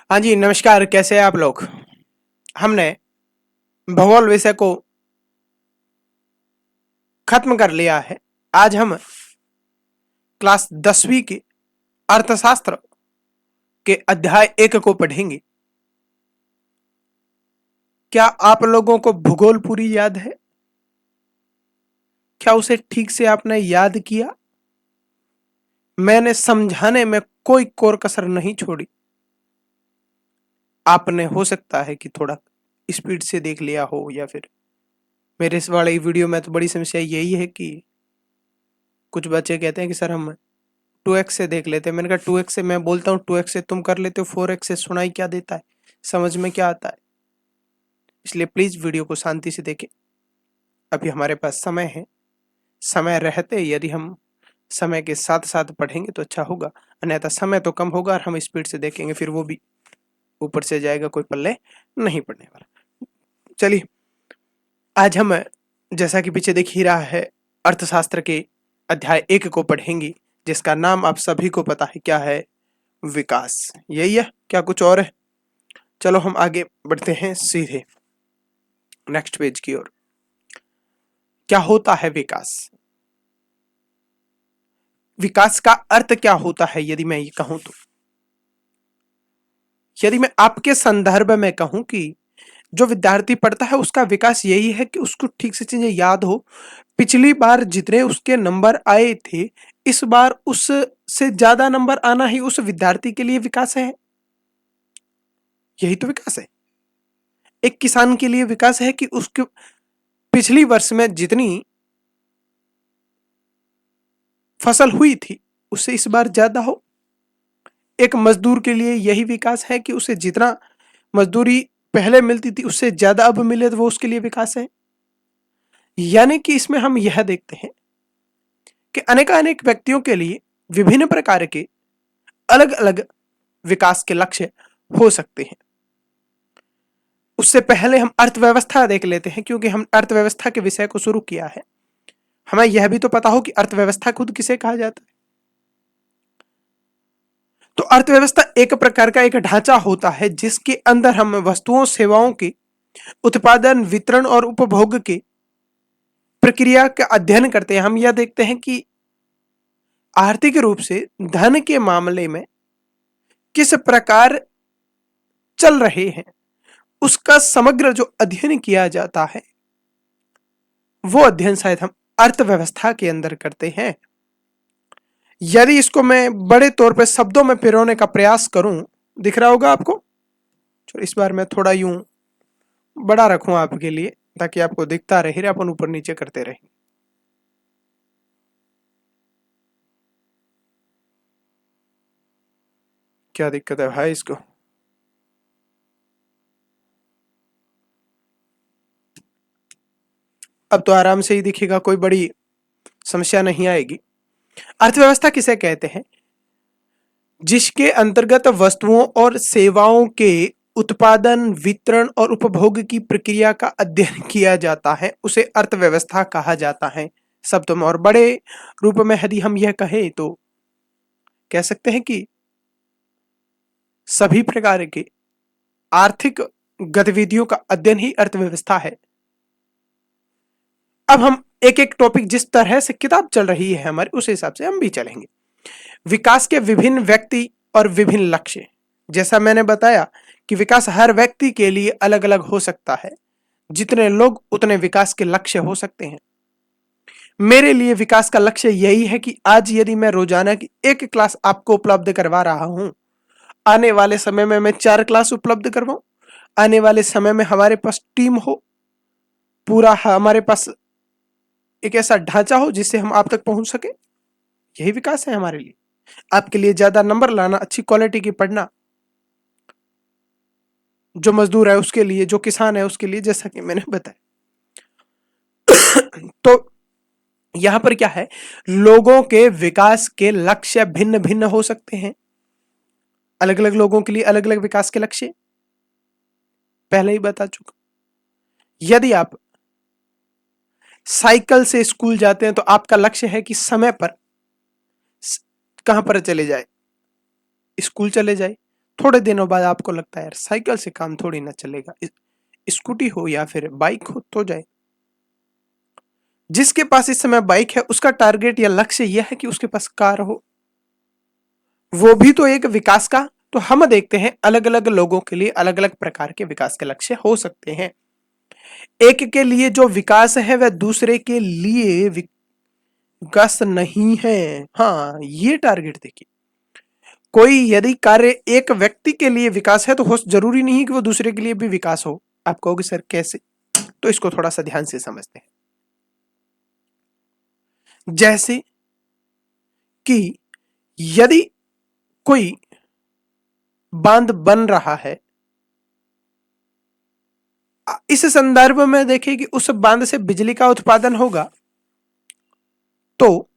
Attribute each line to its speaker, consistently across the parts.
Speaker 1: हाँ जी, नमस्कार। कैसे हैं आप लोग? हमने भूगोल विषय को खत्म कर लिया है। आज हम क्लास 10वीं के अर्थशास्त्र के अध्याय 1 को पढ़ेंगे। क्या आप लोगों को भूगोल पूरी याद है? क्या उसे ठीक से आपने याद किया? मैंने समझाने में कोई कोर कसर नहीं छोड़ी। आपने हो सकता है कि थोड़ा स्पीड से देख लिया हो, या फिर मेरे इस वाले वीडियो में तो बड़ी समस्या यही है कि कुछ बच्चे कहते हैं कि सर हम 2x से देख लेते हैं। मैंने कहा 2x से मैं बोलता हूँ 2x से तुम कर लेते हो, 4x से सुनाई क्या देता है, समझ में क्या आता है? इसलिए प्लीज वीडियो को शांति से देखें। अभी हमारे पास समय है। समय रहते यदि हम समय के साथ साथ पढ़ेंगे तो अच्छा होगा, अन्यथा समय तो कम होगा और हम स्पीड से देखेंगे, फिर वो भी ऊपर से जाएगा, कोई पल्ले नहीं पड़ने वाला। चलिए, आज हम जैसा कि पीछे दिख ही रहा है अर्थशास्त्र के अध्याय 1 को पढ़ेंगे, जिसका नाम आप सभी को पता है क्या है? विकास। यही है क्या कुछ और है? चलो हम आगे बढ़ते हैं सीधे नेक्स्ट पेज की ओर। क्या होता है विकास? विकास का अर्थ क्या होता है यदि मैं ये कहूं तो? यदि मैं आपके संदर्भ में कहूं कि जो विद्यार्थी पढ़ता है उसका विकास यही है कि उसको ठीक से चीजें याद हो। पिछली बार जितने उसके नंबर आए थे, इस बार उससे ज्यादा नंबर आना ही उस विद्यार्थी के लिए विकास है। यही तो विकास है। एक किसान के लिए विकास है कि उसके पिछली वर्ष में जितनी फसल हुई थी उससे इस बार ज्यादा हो। एक मजदूर के लिए यही विकास है कि उसे जितना मजदूरी पहले मिलती थी उससे ज्यादा अब मिले, तो वो उसके लिए विकास है। यानी कि इसमें हम यह देखते हैं कि अनेकानेक व्यक्तियों के लिए विभिन्न प्रकार के अलग अलग विकास के लक्ष्य हो सकते हैं। उससे पहले हम अर्थव्यवस्था देख लेते हैं, क्योंकि हम अर्थव्यवस्था के विषय को शुरू किया है। हमें यह भी तो पता हो कि अर्थव्यवस्था खुद किसे कहा जाता है। तो अर्थव्यवस्था एक प्रकार का एक ढांचा होता है जिसके अंदर हम वस्तुओं सेवाओं के उत्पादन, वितरण और उपभोग के प्रक्रिया का अध्ययन करते हैं। हम यह देखते हैं कि आर्थिक रूप से धन के मामले में किस प्रकार चल रहे हैं, उसका समग्र जो अध्ययन किया जाता है वो अध्ययन शायद हम अर्थव्यवस्था के अंदर करते हैं। यदि इसको मैं बड़े तौर पे शब्दों में पिरोने का प्रयास करूं, दिख रहा होगा आपको? चलो इस बार मैं थोड़ा यूं बड़ा रखूं आपके लिए, ताकि आपको दिखता रहे, अपन ऊपर नीचे करते रहे। क्या दिक्कत है भाई इसको? अब तो आराम से ही दिखेगा, कोई बड़ी समस्या नहीं आएगी। अर्थव्यवस्था किसे कहते हैं? जिसके अंतर्गत वस्तुओं और सेवाओं के उत्पादन, वितरण और उपभोग की प्रक्रिया का अध्ययन किया जाता है, उसे अर्थव्यवस्था कहा जाता है शब्दों में। और बड़े रूप में यदि हम यह कहें तो कह सकते हैं कि सभी प्रकार के आर्थिक गतिविधियों का अध्ययन ही अर्थव्यवस्था है। अब हम एक एक टॉपिक, जिस तरह से किताब चल रही है हमारी, उस हिसाब से हम भी चलेंगे। विकास के विभिन्न व्यक्ति और विभिन्न लक्ष्य। जैसा मैंने बताया कि विकास हर व्यक्ति के लिए अलग अलग हो सकता है। जितने लोग उतने विकास के लक्ष्य हो सकते हैं। मेरे लिए विकास का लक्ष्य यही है कि आज यदि मैं रोजाना की एक क्लास आपको उपलब्ध करवा रहा हूं, आने वाले समय में मैं 4 क्लास उपलब्ध करवाऊं। आने वाले समय में हमारे पास टीम हो, पूरा हमारे पास एक ऐसा ढांचा हो जिससे हम आप तक पहुंच सके। यही विकास है हमारे लिए। आपके लिए ज्यादा नंबर लाना, अच्छी क्वालिटी की पढ़ना, जो मजदूर है उसके लिए, जो किसान है उसके लिए, जैसा कि मैंने बताया। तो यहां पर क्या है, लोगों के विकास के लक्ष्य भिन्न भिन्न हो सकते हैं। अलग अलग लोगों के लिए अलग अलग विकास के लक्ष्य पहले ही बता चुका। यदि आप साइकिल से स्कूल जाते हैं तो आपका लक्ष्य है कि समय पर कहां पर चले जाए, स्कूल चले जाए। थोड़े दिनों बाद आपको लगता है यार साइकिल से काम थोड़ी ना चलेगा, स्कूटी हो या फिर बाइक हो तो जाए। जिसके पास इस समय बाइक है उसका टारगेट या लक्ष्य यह है कि उसके पास कार हो, वो भी तो एक विकास का। तो हम देखते हैं अलग अलग लोगों के लिए अलग अलग प्रकार के विकास के लक्ष्य हो सकते हैं। एक के लिए जो विकास है वह दूसरे के लिए विकास नहीं है। हाँ, ये टारगेट देखिए, कोई यदि कार्य एक व्यक्ति के लिए विकास है तो हो जरूरी नहीं कि वो दूसरे के लिए भी विकास हो। आप कहोगे सर कैसे, तो इसको थोड़ा सा ध्यान से समझते हैं। जैसे कि यदि कोई बांध बन रहा है, इस संदर्भ में देखें कि उस बांध से बिजली का उत्पादन होगा तो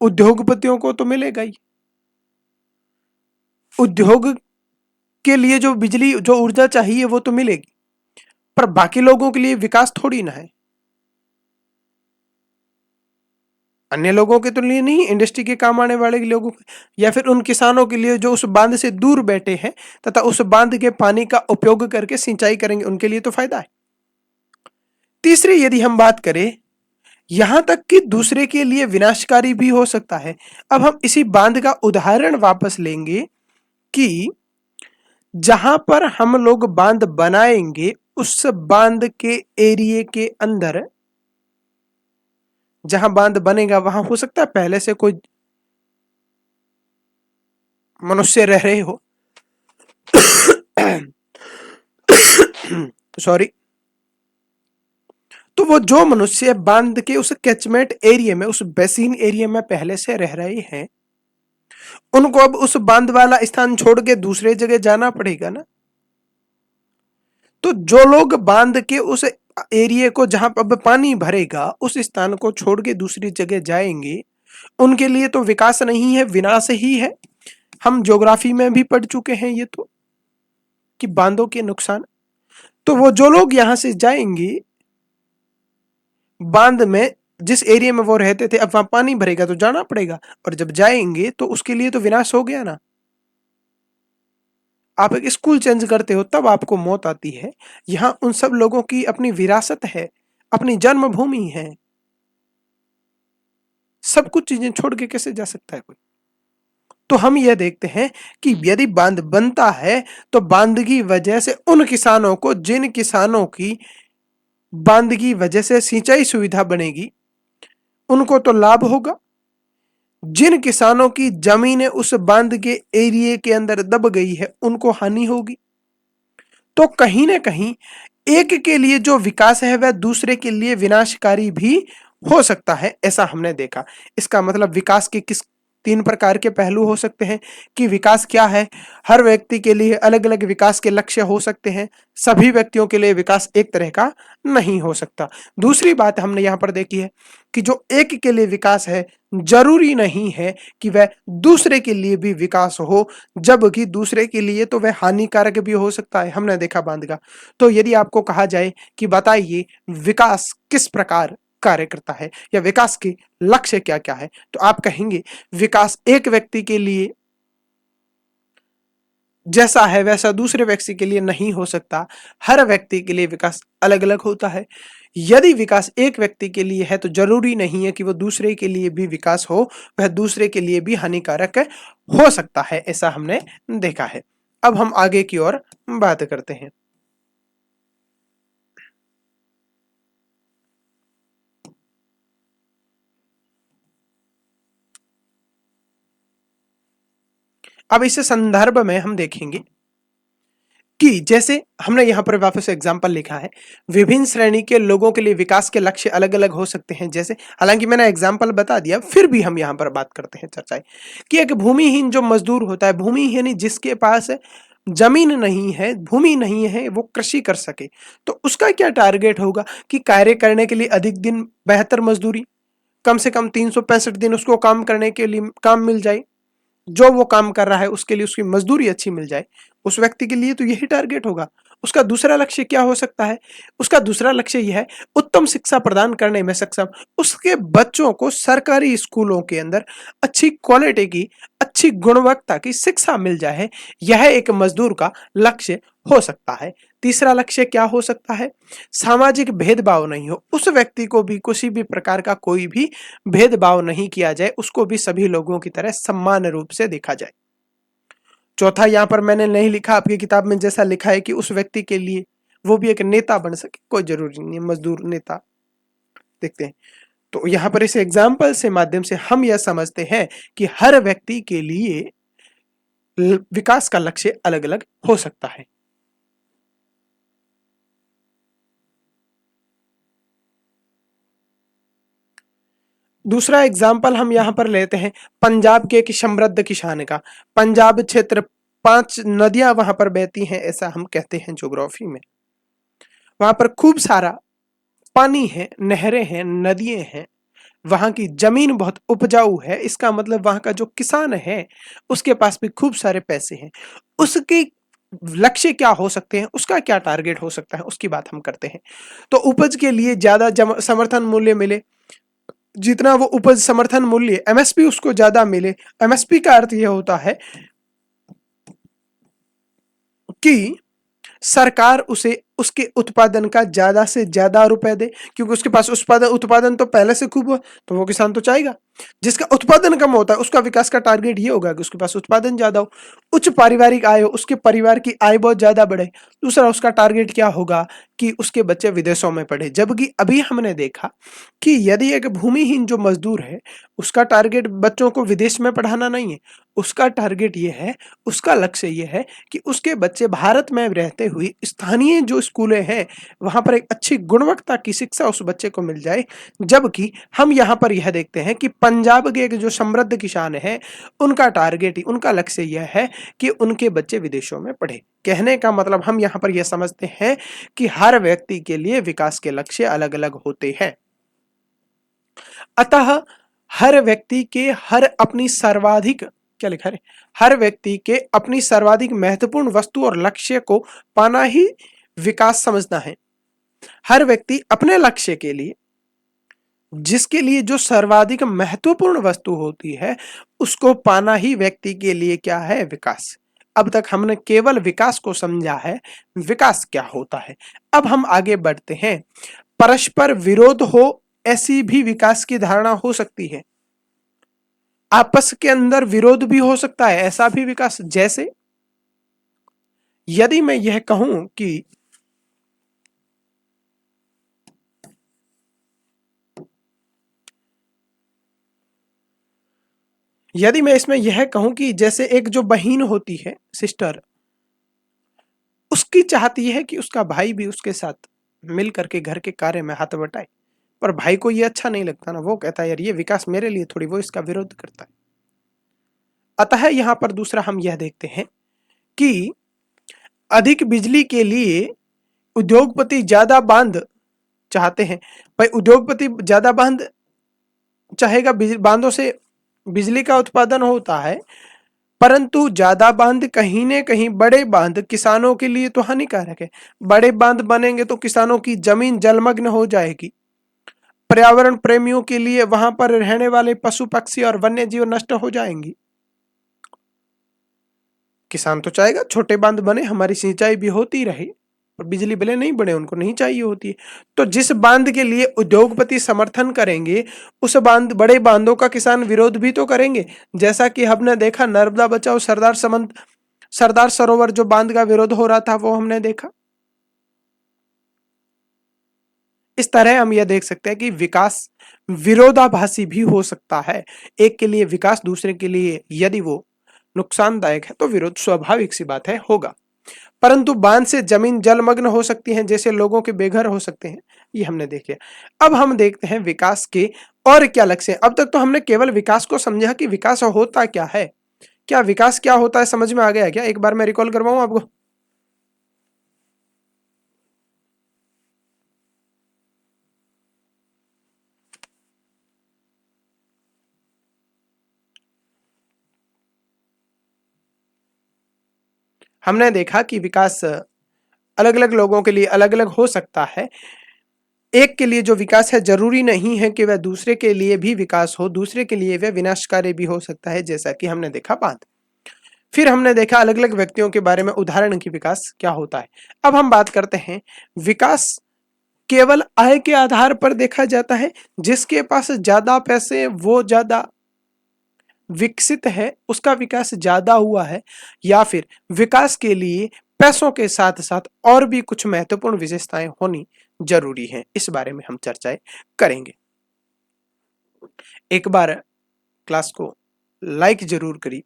Speaker 1: उद्योगपतियों को तो मिलेगा ही। उद्योग के लिए जो बिजली जो ऊर्जा चाहिए वो तो मिलेगी, पर बाकी लोगों के लिए विकास थोड़ी ना है। अन्य लोगों के तो लिए नहीं, इंडस्ट्री के काम आने वाले लोगों या फिर उन किसानों के लिए जो उस बांध से दूर बैठे हैं तथा उस बांध के पानी का उपयोग करके सिंचाई करेंगे, उनके लिए तो फायदा है। तीसरी यदि हम बात करें, यहां तक कि दूसरे के लिए विनाशकारी भी हो सकता है। अब हम इसी बांध का उदाहरण वापस लेंगे कि जहां पर हम लोग बांध बनाएंगे उस बांध के एरिया के अंदर, जहां बांध बनेगा वहां हो सकता है पहले से कोई मनुष्य रह रहे हो। सॉरी। तो वो जो मनुष्य बांध के उस कैचमेंट एरिया में, उस बेसिन एरिया में पहले से रह रहे हैं, उनको अब उस बांध वाला स्थान छोड़ के दूसरे जगह जाना पड़ेगा ना। तो जो लोग बांध के उस एरिया को जहां अब पानी भरेगा उस स्थान को छोड़ के दूसरी जगह जाएंगे, उनके लिए तो विकास नहीं है, विनाश ही है। हम ज्योग्राफी में भी पढ़ चुके हैं ये तो, कि बांधों के नुकसान। तो वो जो लोग यहां से जाएंगे, बांध में जिस एरिया में वो रहते थे, अब वहां पानी भरेगा तो जाना पड़ेगा, और जब जाएंगे तो उसके लिए तो विनाश हो गया ना। आप एक स्कूल चेंज करते हो तब आपको मौत आती है, यहां उन सब लोगों की अपनी विरासत है, अपनी जन्मभूमि है। सब कुछ चीजें छोड़ के कैसे जा सकता है कोई। तो हम यह देखते हैं कि यदि बांध बनता है तो बांध की वजह से उन किसानों को, जिन किसानों की बांध की वजह से सिंचाई सुविधा बनेगी, उनको तो लाभ होगा। जिन किसानों की जमीनें उस बांध के एरिया के अंदर दब गई है उनको हानि होगी। तो कहीं ना कहीं एक के लिए जो विकास है वह दूसरे के लिए विनाशकारी भी हो सकता है, ऐसा हमने देखा। इसका मतलब विकास के किस तीन प्रकार के पहलू हो सकते हैं कि विकास क्या है। हर व्यक्ति के लिए अलग अलग विकास के लक्ष्य हो सकते हैं, सभी व्यक्तियों के लिए विकास एक तरह का नहीं हो सकता। दूसरी बात हमने यहां पर देखी है कि जो एक के लिए विकास है जरूरी नहीं है कि वह दूसरे के लिए भी विकास हो, जबकि दूसरे के लिए तो वह हानिकारक भी हो सकता है, हमने देखा बांध का। तो यदि आपको कहा जाए कि बताइए विकास किस प्रकार कार्य करता है या विकास के लक्ष्य क्या क्या है, तो आप कहेंगे विकास एक व्यक्ति के लिए जैसा है वैसा दूसरे व्यक्ति के लिए नहीं हो सकता। हर व्यक्ति के लिए विकास अलग अलग होता है। यदि विकास एक व्यक्ति के लिए है तो जरूरी नहीं है कि वो दूसरे के लिए भी विकास हो, वह दूसरे के लिए भी हानिकारक हो सकता है, ऐसा हमने देखा है। अब हम आगे की ओर बात करते हैं। अब इस संदर्भ में हम देखेंगे कि जैसे हमने यहां पर वापस एग्जाम्पल लिखा है, विभिन्न श्रेणी के लोगों के लिए विकास के लक्ष्य अलग अलग हो सकते हैं। जैसे, हालांकि मैंने एग्जाम्पल बता दिया, फिर भी हम यहां पर बात करते हैं, चर्चाएं कि एक भूमिहीन जो मजदूर होता है, भूमिहीन जिसके पास जमीन नहीं है, भूमि नहीं है, वो कृषि कर सके, तो उसका क्या टारगेट होगा कि कार्य करने के लिए अधिक दिन, बेहतर मजदूरी, कम से कम 365 दिन उसको काम करने के लिए काम मिल जाए, जो वो काम कर रहा है उसके लिए उसकी मजदूरी अच्छी मिल जाए। उस व्यक्ति के लिए तो यही टारगेट होगा। उसका दूसरा लक्ष्य क्या हो सकता है? उसका दूसरा लक्ष्य यह है उत्तम शिक्षा प्रदान करने में सक्षम, उसके बच्चों को सरकारी स्कूलों के अंदर अच्छी क्वालिटी की, अच्छी अच्छी गुणवत्ता की शिक्षा मिल जाए, यह एक मजदूर का लक्ष्य हो सकता है। तीसरा लक्ष्य क्या हो सकता है? सामाजिक भेदभाव नहीं हो, उस व्यक्ति को भी किसी भी प्रकार का कोई भी भेदभाव नहीं किया जाए, उसको भी सभी लोगों की तरह समान रूप से देखा जाए। चौथा, यहां पर मैंने नहीं लिखा, आपकी किताब में जैसा लिखा है कि उस व्यक्ति के लिए वो भी एक नेता बन सके, कोई जरूरी नहीं है मजदूर नेता। देखते हैं, तो यहां पर इस एग्जाम्पल से माध्यम से हम यह समझते हैं कि हर व्यक्ति के लिए विकास का लक्ष्य अलग अलग हो सकता है। दूसरा एग्जाम्पल हम यहां पर लेते हैं पंजाब के एक समृद्ध किसान का। पंजाब क्षेत्र 5 नदियां वहां पर बहती हैं, ऐसा हम कहते हैं ज्योग्राफी में। वहां पर खूब सारा पानी है, नहरें हैं, नदियां हैं, वहां की जमीन बहुत उपजाऊ है। इसका मतलब वहां का जो किसान है उसके पास भी खूब सारे पैसे हैं। उसके लक्ष्य क्या हो सकते हैं, उसका क्या टारगेट हो सकता है, उसकी बात हम करते हैं। तो उपज के लिए ज्यादा समर्थन मूल्य मिले, जितना वो उपज समर्थन मूल्य एमएसपी उसको ज्यादा मिले। एमएसपी का अर्थ यह होता है कि सरकार उसे उसके उत्पादन का ज्यादा से ज्यादा रुपए दे, क्योंकि उसके पास उत्पादन तो पहले से खूब हो, तो वो किसान तो चाहेगा। जिसका उत्पादन कम होता है उसका विकास का टारगेट ये होगा कि उसके पास उत्पादन ज्यादा हो, उच्च पारिवारिक आय हो, उसके परिवार की आय बहुत ज्यादा बढ़े। दूसरा, उसका टारगेट क्या होगा कि उसके बच्चे विदेशों में पढ़े। जबकि अभी हमने देखा कि यदि एक भूमिहीन जो मजदूर है उसका टारगेट बच्चों को विदेश में पढ़ाना नहीं है, उसका टारगेट ये है, उसका लक्ष्य ये है कि उसके बच्चे भारत में रहते हुए स्थानीय जो स्कूलें हैं वहां पर एक अच्छी गुणवत्ता की शिक्षा उस बच्चे को मिल जाए। जबकि हम यहाँ पर यह देखते हैं कि पंजाब के एक जो समृद्ध किसान हैं उनका टारगेट ही, उनका लक्ष्य यह है कि उनके बच्चे विदेशों में पढ़े। कहने का मतलब हम यहाँ पर यह समझते हैं कि हर व्यक्ति के लिए विकास के लक्ष्य अलग अलग होते हैं। अतः हर व्यक्ति के हर अपनी सर्वाधिक क्या लिखा है, हर व्यक्ति के अपनी सर्वाधिक महत्वपूर्ण वस्तु और लक्ष्य को पाना ही विकास समझना है। हर व्यक्ति अपने लक्ष्य के लिए, जिसके लिए जो सर्वाधिक महत्वपूर्ण वस्तु होती है उसको पाना ही व्यक्ति के लिए क्या है, विकास। अब तक हमने केवल विकास को समझा है, विकास क्या होता है। अब हम आगे बढ़ते हैं। परस्पर विरोध हो ऐसी भी विकास की धारणा हो सकती है। आपस के अंदर विरोध भी हो सकता है, ऐसा भी विकास। जैसे यदि मैं यह कहूं कि यदि मैं इसमें यह कहूं कि जैसे एक जो बहन होती है, सिस्टर, उसकी चाहती है कि उसका भाई भी उसके साथ मिल करके घर के कार्य में हाथ बटाए, पर भाई को ये अच्छा नहीं लगता ना, वो कहता है यार ये विकास मेरे लिए थोड़ी, वो इसका विरोध करता है। अतः यहां पर दूसरा हम यह देखते हैं कि अधिक बिजली के लिए उद्योगपति ज्यादा बांध चाहते हैं। भाई उद्योगपति ज्यादा बांध चाहेगा, बांधों से बिजली का उत्पादन होता है, परंतु ज्यादा बांध कहीं न कहीं बड़े बांध किसानों के लिए तो हानिकारक है। बड़े बांध बनेंगे तो किसानों की जमीन जलमग्न हो जाएगी, पर्यावरण प्रेमियों के लिए वहां पर रहने वाले पशु पक्षी और वन्य जीव नष्ट हो जाएंगी। किसान तो चाहेगा छोटे बांध बने, हमारी सिंचाई भी होती रहे, पर बिजली भले नहीं बने, उनको नहीं चाहिए होती है। तो जिस बांध के लिए उद्योगपति समर्थन करेंगे उस बड़े बांधों का किसान विरोध भी तो करेंगे। जैसा कि हमने देखा नर्मदा बचाओ सरदार सरोवर जो बांध का विरोध हो रहा था वो हमने देखा। इस तरह हम यह देख सकते हैं कि विकास विरोधाभासी भी हो सकता है। एक के लिए विकास, दूसरे के लिए यदि वो नुकसानदायक है तो विरोध स्वाभाविक सी बात है, होगा। परंतु बांध से जमीन जलमग्न हो सकती है, जैसे लोगों के बेघर हो सकते हैं, ये हमने देख लिया। अब हम देखते हैं विकास के और क्या लक्ष्य हैं। अब तक तो हमने केवल विकास को समझा कि विकास होता क्या है। क्या विकास क्या होता है समझ में आ गया क्या? एक बार मैं रिकॉल करवाऊं आपको। हमने देखा कि विकास अलग अलग लोगों के लिए अलग अलग हो सकता है। एक के लिए जो विकास है जरूरी नहीं है कि वह दूसरे के लिए भी विकास हो, दूसरे के लिए वह विनाशकारी भी हो सकता है, जैसा कि हमने देखा बात। फिर हमने देखा अलग अलग व्यक्तियों के बारे में, उदाहरण की विकास क्या होता है। अब हम बात करते हैं विकास केवल आय के आधार पर देखा जाता है, जिसके पास ज्यादा पैसे वो ज्यादा विकसित है, उसका विकास ज्यादा हुआ है, या फिर विकास के लिए पैसों के साथ साथ और भी कुछ महत्वपूर्ण विशेषताएं होनी जरूरी हैं। इस बारे में हम चर्चाएं करेंगे। एक बार क्लास को लाइक जरूर करिए,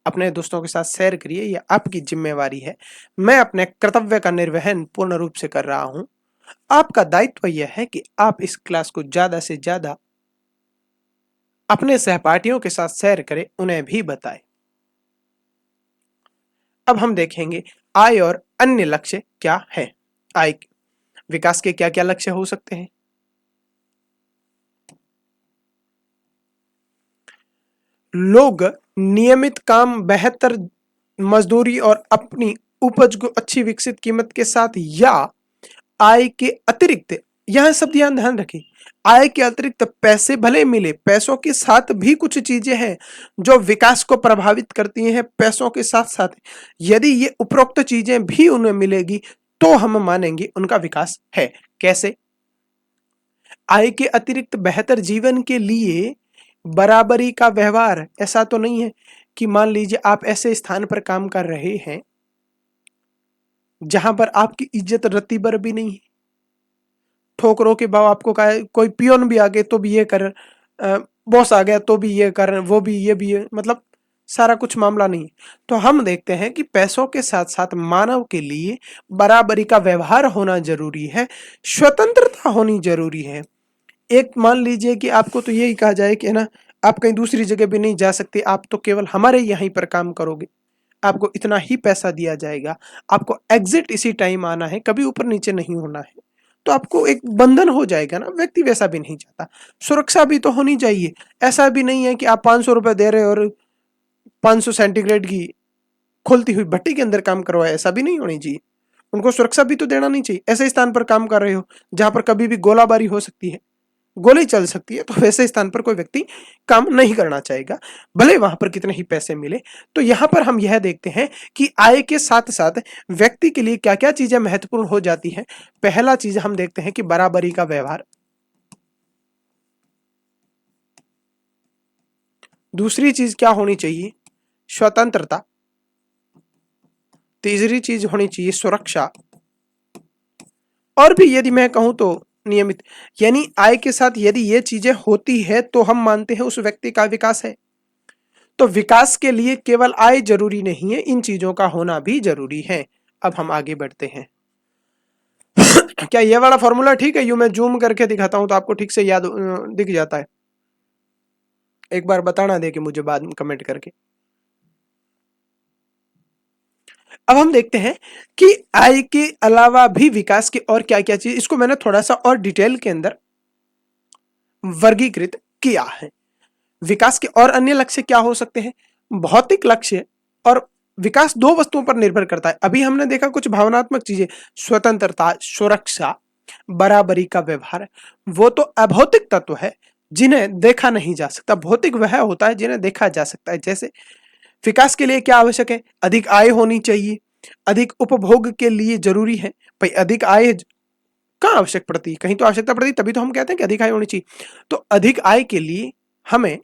Speaker 1: अपने दोस्तों के साथ शेयर करिए, यह आपकी जिम्मेवारी है। मैं अपने कर्तव्य का निर्वहन पूर्ण रूप से कर रहा हूं। आपका दायित्व यह है कि आप इस क्लास को ज्यादा से ज्यादा अपने सहपाठियों के साथ शेयर करें, उन्हें भी बताएं। अब हम देखेंगे आय और अन्य लक्ष्य क्या है। आय विकास के क्या क्या लक्ष्य हो सकते हैं। लोग नियमित काम, बेहतर मजदूरी और अपनी उपज को अच्छी विकसित कीमत के साथ, या आय के अतिरिक्त, यह सब ध्यान ध्यान रखें, आय के अतिरिक्त पैसे भले मिले, पैसों के साथ भी कुछ चीजें हैं जो विकास को प्रभावित करती हैं। पैसों के साथ साथ यदि ये उपरोक्त चीजें भी उन्हें मिलेगी तो हम मानेंगे उनका विकास है। कैसे? आय के अतिरिक्त बेहतर जीवन के लिए बराबरी का व्यवहार। ऐसा तो नहीं है कि मान लीजिए आप ऐसे स्थान पर काम कर रहे हैं जहां पर आपकी इज्जत रत्ती भर भी नहीं है, ठोकरों के भाव आपको कोई पियोन भी आ गए तो भी ये कर, बॉस आ गया तो भी ये कर, वो भी ये भी है, मतलब सारा कुछ मामला नहीं है। तो हम देखते हैं कि पैसों के साथ साथ मानव के लिए बराबरी का व्यवहार होना जरूरी है, स्वतंत्रता होनी जरूरी है। एक मान लीजिए कि आपको तो यही कहा जाए कि है ना, आप कहीं दूसरी जगह भी नहीं जा सकते, आप तो केवल हमारे यहीं पर काम करोगे, आपको इतना ही पैसा दिया जाएगा, आपको एग्जिट इसी टाइम आना है, कभी ऊपर नीचे नहीं होना है, तो आपको एक बंधन हो जाएगा ना। व्यक्ति वैसा भी नहीं चाहता। सुरक्षा भी तो होनी चाहिए। ऐसा भी नहीं है कि आप 500 रुपए दे रहे हो और 500 सेंटीग्रेड की खुलती हुई भट्टी के अंदर काम करवाए, ऐसा भी नहीं होनी चाहिए। उनको सुरक्षा भी तो देना नहीं चाहिए। ऐसे स्थान पर काम कर रहे हो जहां पर कभी भी गोलाबारी हो सकती है, गोली चल सकती है, तो वैसे स्थान पर कोई व्यक्ति काम नहीं करना चाहेगा, भले वहां पर कितने ही पैसे मिले। तो यहां पर हम यह देखते हैं कि आय के साथ साथ व्यक्ति के लिए क्या क्या चीजें महत्वपूर्ण हो जाती हैं। पहला चीज हम देखते हैं कि बराबरी का व्यवहार। दूसरी चीज क्या होनी चाहिए? स्वतंत्रता। तीसरी चीज होनी चाहिए सुरक्षा। और भी यदि मैं कहूं तो नियमित, यानी आय के साथ यदि ये चीजें होती है तो हम मानते हैं उस व्यक्ति का विकास है। तो विकास के लिए केवल आय जरूरी नहीं है, इन चीजों का होना भी जरूरी है। अब हम आगे बढ़ते हैं। क्या ये वाला फॉर्मूला ठीक है? यूं मैं जूम करके दिखाता हूं तो आपको ठीक से याद दिख जाता है। एक बार बताना दे कि मुझे बाद में कमेंट करके। अब हम देखते हैं कि आय के अलावा भी विकास के और क्या क्या चीज, इसको मैंने थोड़ा सा और डिटेल के अंदर वर्गीकृत किया है। विकास के और अन्य लक्ष्य क्या हो सकते हैं? भौतिक लक्ष्य और विकास दो वस्तुओं पर निर्भर करता है। अभी हमने देखा कुछ भावनात्मक चीजें, स्वतंत्रता, सुरक्षा, बराबरी का व्यवहार, वो तो अभौतिक तत्व है जिन्हें देखा नहीं जा सकता। भौतिक वह होता है जिन्हें देखा जा सकता है। जैसे विकास के लिए क्या आवश्यक है? अधिक आय होनी चाहिए, अधिक उपभोग के लिए जरूरी है। भाई अधिक आय कहाँ आवश्यक पड़ती है? कहीं तो आवश्यकता पड़ती है, तभी तो हम कहते हैं कि अधिक आय होनी चाहिए। तो अधिक आय के लिए हमें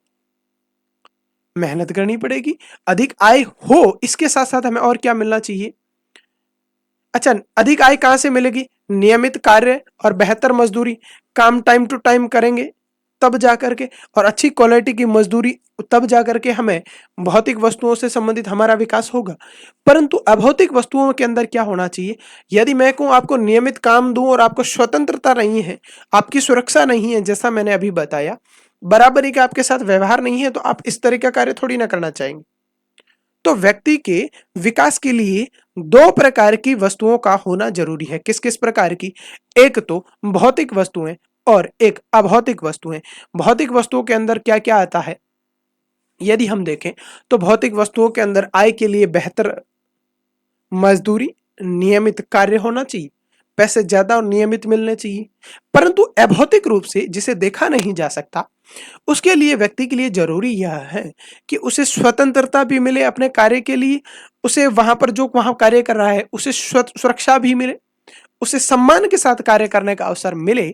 Speaker 1: मेहनत करनी पड़ेगी। अधिक आय हो, इसके साथ साथ हमें और क्या मिलना चाहिए? अच्छा, अधिक आय कहां से मिलेगी? नियमित कार्य और बेहतर मजदूरी। काम टाइम टू टाइम करेंगे तब जाकर के, और अच्छी क्वालिटी की मजदूरी, तब जाकर के हमें भौतिक वस्तुओं से संबंधित हमारा विकास होगा। परंतु अभौतिक वस्तुओं के अंदर क्या होना चाहिए? यदि मैं कहूं आपको नियमित काम दूं और आपको स्वतंत्रता नहीं है, आपकी सुरक्षा नहीं है, जैसा मैंने अभी बताया, बराबरी का आपके साथ व्यवहार नहीं है, तो आप इस तरह का कार्य थोड़ी ना करना चाहेंगे। तो व्यक्ति के विकास के लिए दो प्रकार की वस्तुओं का होना जरूरी है। किस किस प्रकार की? एक तो भौतिक वस्तुएं और एक अभौतिक वस्तुएं। भौतिक वस्तुओं के अंदर क्या क्या आता है यदि हम देखें तो भौतिक वस्तुओं के अंदर आय के लिए बेहतर मजदूरी, नियमित कार्य होना चाहिए, पैसे ज्यादा और नियमित मिलने चाहिए, परंतु अभौतिक रूप से जिसे देखा नहीं जा सकता, उसके लिए व्यक्ति के लिए जरूरी यह है कि उसे स्वतंत्रता भी मिले अपने कार्य के लिए, उसे वहां पर जो वहां कार्य कर रहा है उसे सुरक्षा भी मिले, उसे सम्मान के साथ कार्य करने का अवसर मिले,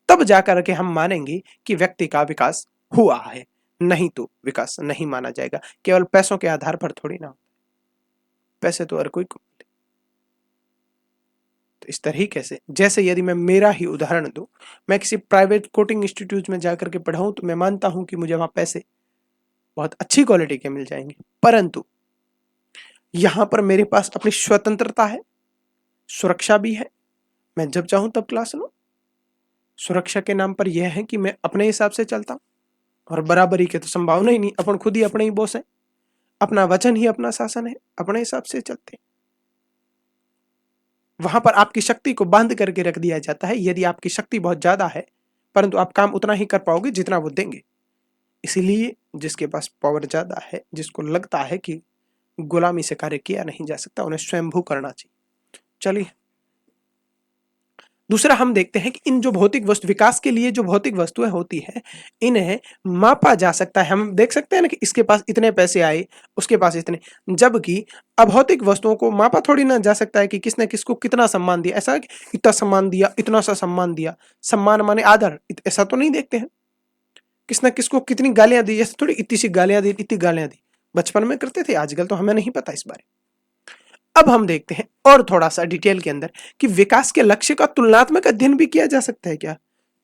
Speaker 1: तब जाकर के हम मानेंगे कि व्यक्ति का विकास हुआ है। नहीं तो विकास नहीं माना जाएगा। केवल पैसों के आधार पर थोड़ी ना, पैसे तो हर कोई को मिले। तो इस तरीके से, जैसे यदि मैं मेरा ही उदाहरण दूं, मैं किसी प्राइवेट कोचिंग इंस्टीट्यूट में जाकर के पढ़ाऊं तो मैं मानता हूं कि मुझे वहां पैसे बहुत अच्छी क्वालिटी के मिल जाएंगे, परंतु यहां पर मेरे पास अपनी स्वतंत्रता है, सुरक्षा भी है, मैं जब चाहूं तब क्लास लूं। सुरक्षा के नाम पर यह है कि मैं अपने हिसाब से चलता हूं, और बराबरी के तो संभावना ही नहीं, अपन खुद ही अपने ही बॉस है, अपना वचन ही अपना शासन है, अपने हिसाब से चलते हैं। वहां पर आपकी शक्ति को बांध करके रख दिया जाता है। यदि आपकी शक्ति बहुत ज्यादा है, परंतु आप काम उतना ही कर पाओगे जितना वो देंगे। इसीलिए जिसके पास पावर ज्यादा है, जिसको लगता है कि गुलामी से कार्य किया नहीं जा सकता, उन्हें स्वयंभू करना चाहिए। चलिए, दूसरा हम देखते हैं कि इन जो भौतिक वस्तु, विकास के लिए जो भौतिक वस्तुएं होती है, इन्हें मापा जा सकता है। हम देख सकते हैं ना कि इसके पास इतने पैसे आए, उसके पास इतने, जबकि अभौतिक वस्तुओं को मापा थोड़ी ना जा सकता है कि किसने किसको कितना सम्मान दिया। ऐसा है कि इतना सम्मान दिया, इतना सा सम्मान दिया, सम्मान माने आदर, ऐसा तो नहीं देखते हैं। किसने किसको कितनी गालियां दी, ऐसे थोड़ी इतनी सी गालियां दी, इतनी गालियां दी, बचपन में करते थे, आजकल तो हमें नहीं पता इस बारे। अब हम देखते हैं और थोड़ा सा डिटेल के अंदर कि विकास के लक्ष्य का तुलनात्मक अध्ययन भी किया जा सकता है क्या।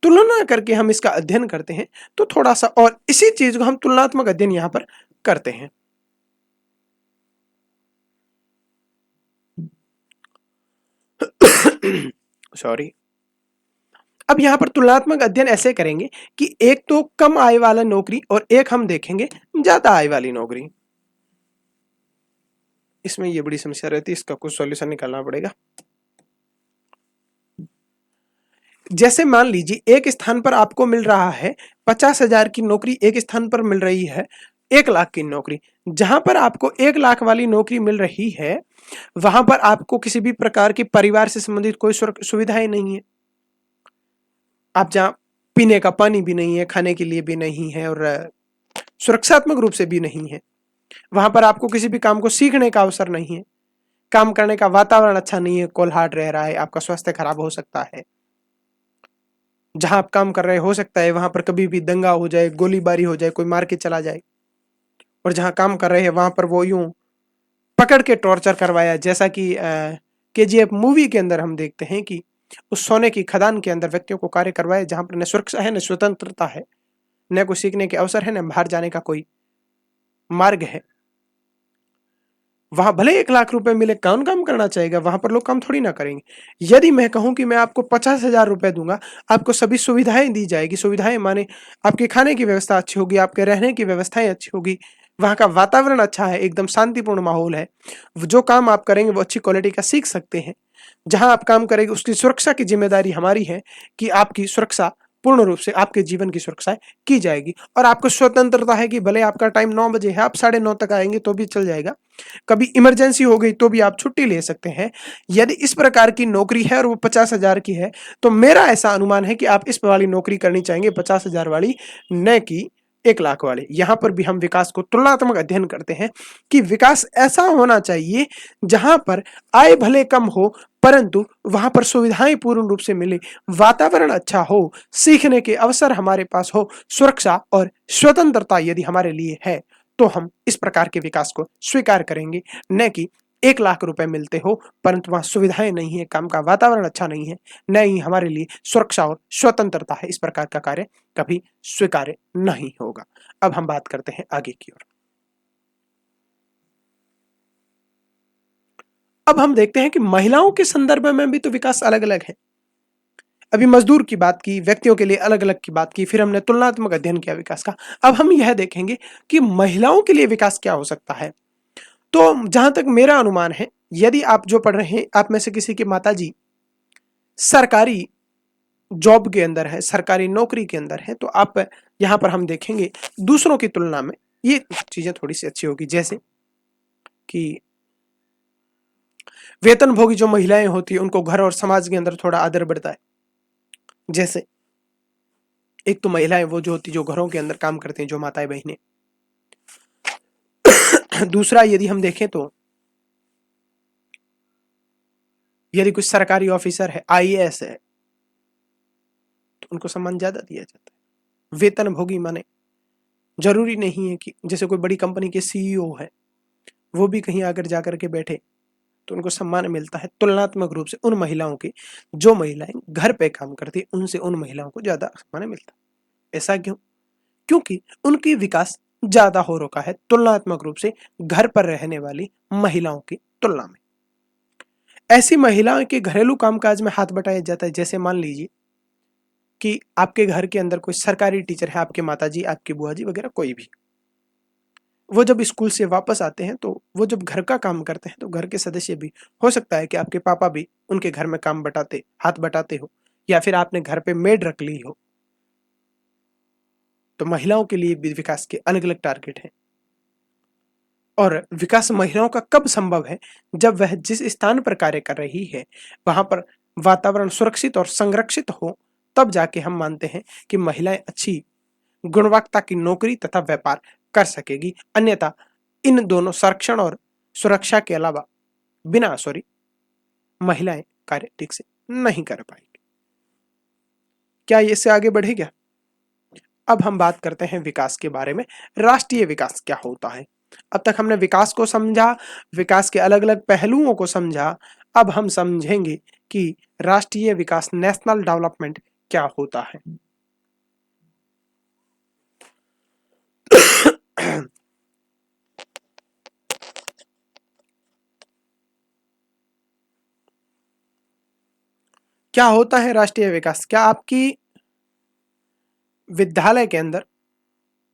Speaker 1: तुलना करके हम इसका अध्ययन करते हैं, तो थोड़ा सा और इसी चीज को हम तुलनात्मक अध्ययन यहां पर करते हैं। सॉरी। अब यहां पर तुलनात्मक अध्ययन ऐसे करेंगे कि एक तो कम आय वाला नौकरी और एक हम देखेंगे ज्यादा आय वाली नौकरी। इसमें ये बड़ी समस्या रहती है, इसका कुछ सॉल्यूशन निकालना पड़ेगा। जैसे मान लीजिए एक स्थान पर आपको मिल रहा है 50,000 की नौकरी, एक स्थान पर मिल रही है 1,00,000 की नौकरी। जहां पर आपको 1,00,000 वाली नौकरी मिल रही है, वहां पर आपको किसी भी प्रकार की परिवार से संबंधित कोई सुविधाएं नहीं है। आप जहां पीने का पानी भी नहीं है, खाने के लिए भी नहीं है, और सुरक्षात्मक रूप से भी नहीं है। वहां पर आपको किसी भी काम को सीखने का अवसर नहीं है, काम करने का वातावरण अच्छा नहीं है, कोल्हाट रह रहा है, आपका स्वास्थ्य खराब हो सकता है। जहां आप काम कर रहे हो सकता है वहां पर कभी भी दंगा हो जाए, गोलीबारी हो जाए, कोई मार के चला जाए। और जहां काम कर रहे हैं वहां पर वो यूं पकड़ के टॉर्चर करवाया, जैसा कि केजीएफ मूवी के अंदर हम देखते हैं कि उस सोने की खदान के अंदर व्यक्तियों को कार्य करवाया, जहां पर न सुरक्षा है, न स्वतंत्रता है, न कोई सीखने के अवसर है, न बाहर जाने का कोई मार्ग है। वहां भले 1,00,000 रुपए मिले, कौन काम करना चाहेगा, वहां पर लोग काम थोड़ी ना करेंगे। यदि मैं कहूं कि मैं आपको 50,000 रुपए दूंगा, आपको सभी सुविधाएं दी जाएगी, सुविधाएं माने आपके खाने की व्यवस्था अच्छी होगी, आपके रहने की व्यवस्थाएं अच्छी होगी, वहां का वातावरण अच्छा है, एकदम शांतिपूर्ण माहौल है, जो काम आप करेंगे वो अच्छी क्वालिटी का सीख सकते हैं। जहां आप काम करेंगे उसकी सुरक्षा की जिम्मेदारी हमारी है कि आपकी सुरक्षा पूर्ण रूप से, आपके जीवन की सुरक्षा की जाएगी। और आपको स्वतंत्रता है कि भले आपका टाइम 9 बजे है, आप 9:30 तक आएंगे तो भी चल जाएगा, कभी इमरजेंसी हो गई तो भी आप छुट्टी ले सकते हैं। यदि इस प्रकार की नौकरी है और वो 50,000 की है, तो मेरा ऐसा अनुमान है कि आप इस वाली नौकरी करनी चाहेंगे, 50,000 वाली, न कि 1,00,000 वाले। यहां पर भी हम विकास को तुलनात्मक अध्ययन करते हैं कि विकास ऐसा होना चाहिए जहां पर आय भले कम हो, परंतु वहां पर सुविधाएं पूर्ण रूप से मिले, वातावरण अच्छा हो, सीखने के अवसर हमारे पास हो, सुरक्षा और स्वतंत्रता यदि हमारे लिए है, तो हम इस प्रकार के विकास को स्वीकार करेंगे। न कि 1,00,000 रुपए मिलते हो परंतु वहां सुविधाएं नहीं है, काम का वातावरण अच्छा नहीं है, न ही हमारे लिए सुरक्षा और स्वतंत्रता है। इस प्रकार का कार्य कभी स्वीकार्य नहीं होगा। अब हम बात करते हैं आगे की ओर। अब हम देखते हैं कि महिलाओं के संदर्भ में भी तो विकास अलग अलग है। अभी मजदूर की बात की, व्यक्तियों के लिए अलग अलग की बात की, फिर हमने तुलनात्मक अध्ययन किया विकास का। अब हम यह देखेंगे कि महिलाओं के लिए विकास क्या हो सकता है। तो जहां तक मेरा अनुमान है, यदि आप जो पढ़ रहे हैं, आप में से किसी की माताजी सरकारी जॉब के अंदर है, सरकारी नौकरी के अंदर है, तो आप यहां पर हम देखेंगे दूसरों की तुलना में ये चीजें थोड़ी सी अच्छी होगी। जैसे कि वेतनभोगी जो महिलाएं होती है उनको घर और समाज के अंदर थोड़ा आदर बढ़ता है। जैसे एक तो महिलाएं वो जो होती जो घरों के अंदर काम करती हैं, जो माताएं बहनें। दूसरा यदि हम देखें तो यदि कुछ सरकारी ऑफिसर है, आईएएस है, तो उनको सम्मान ज्यादा दिया जाता है। वेतनभोगी माने जरूरी नहीं है कि जैसे कोई बड़ी कंपनी के सीईओ है, वो भी कहीं आकर जाकर के बैठे तो उनको सम्मान मिलता है तुलनात्मक रूप से उन महिलाओं की जो महिलाएं घर पे काम करती है, उनसे उन महिलाओं को ज्यादा सम्मान मिलता है। ऐसा क्यों? क्योंकि उनकी विकास ज्यादा हो रखा है तुलनात्मक रूप से घर पर रहने वाली महिलाओं की तुलना में। ऐसी महिलाओं के घरेलू कामकाज में हाथ बटाया जाता है। जैसे मान लीजिए कि आपके घर के अंदर कोई सरकारी टीचर है, आपके माताजी, आपकी बुआ जी वगैरह कोई भी, वो जब स्कूल से वापस आते हैं तो वो जब घर का काम करते हैं तो घर के सदस्य भी, हो सकता है कि आपके पापा भी उनके घर में काम बटाते, हाथ बटाते हो, या फिर आपने घर पे मेड रख ली हो। तो महिलाओं के लिए भी विकास के अलग अलग टारगेट हैं। और विकास महिलाओं का कब संभव है? जब वह जिस स्थान पर कार्य कर रही है वहां पर वातावरण सुरक्षित और संरक्षित हो, तब जाके हम मानते हैं कि महिलाएं अच्छी गुणवत्ता की नौकरी तथा व्यापार कर सकेगी। अन्यथा इन दोनों संरक्षण और सुरक्षा के अलावा महिलाएं कार्य ठीक से नहीं कर पाएगी। क्या इससे आगे बढ़ेगा? अब हम बात करते हैं विकास के बारे में। राष्ट्रीय विकास क्या होता है? अब तक हमने विकास को समझा, विकास के अलग अलग पहलुओं को समझा। अब हम समझेंगे कि राष्ट्रीय विकास, नेशनल डेवलपमेंट क्या होता है। क्या होता है राष्ट्रीय विकास? क्या आपकी विद्यालय के अंदर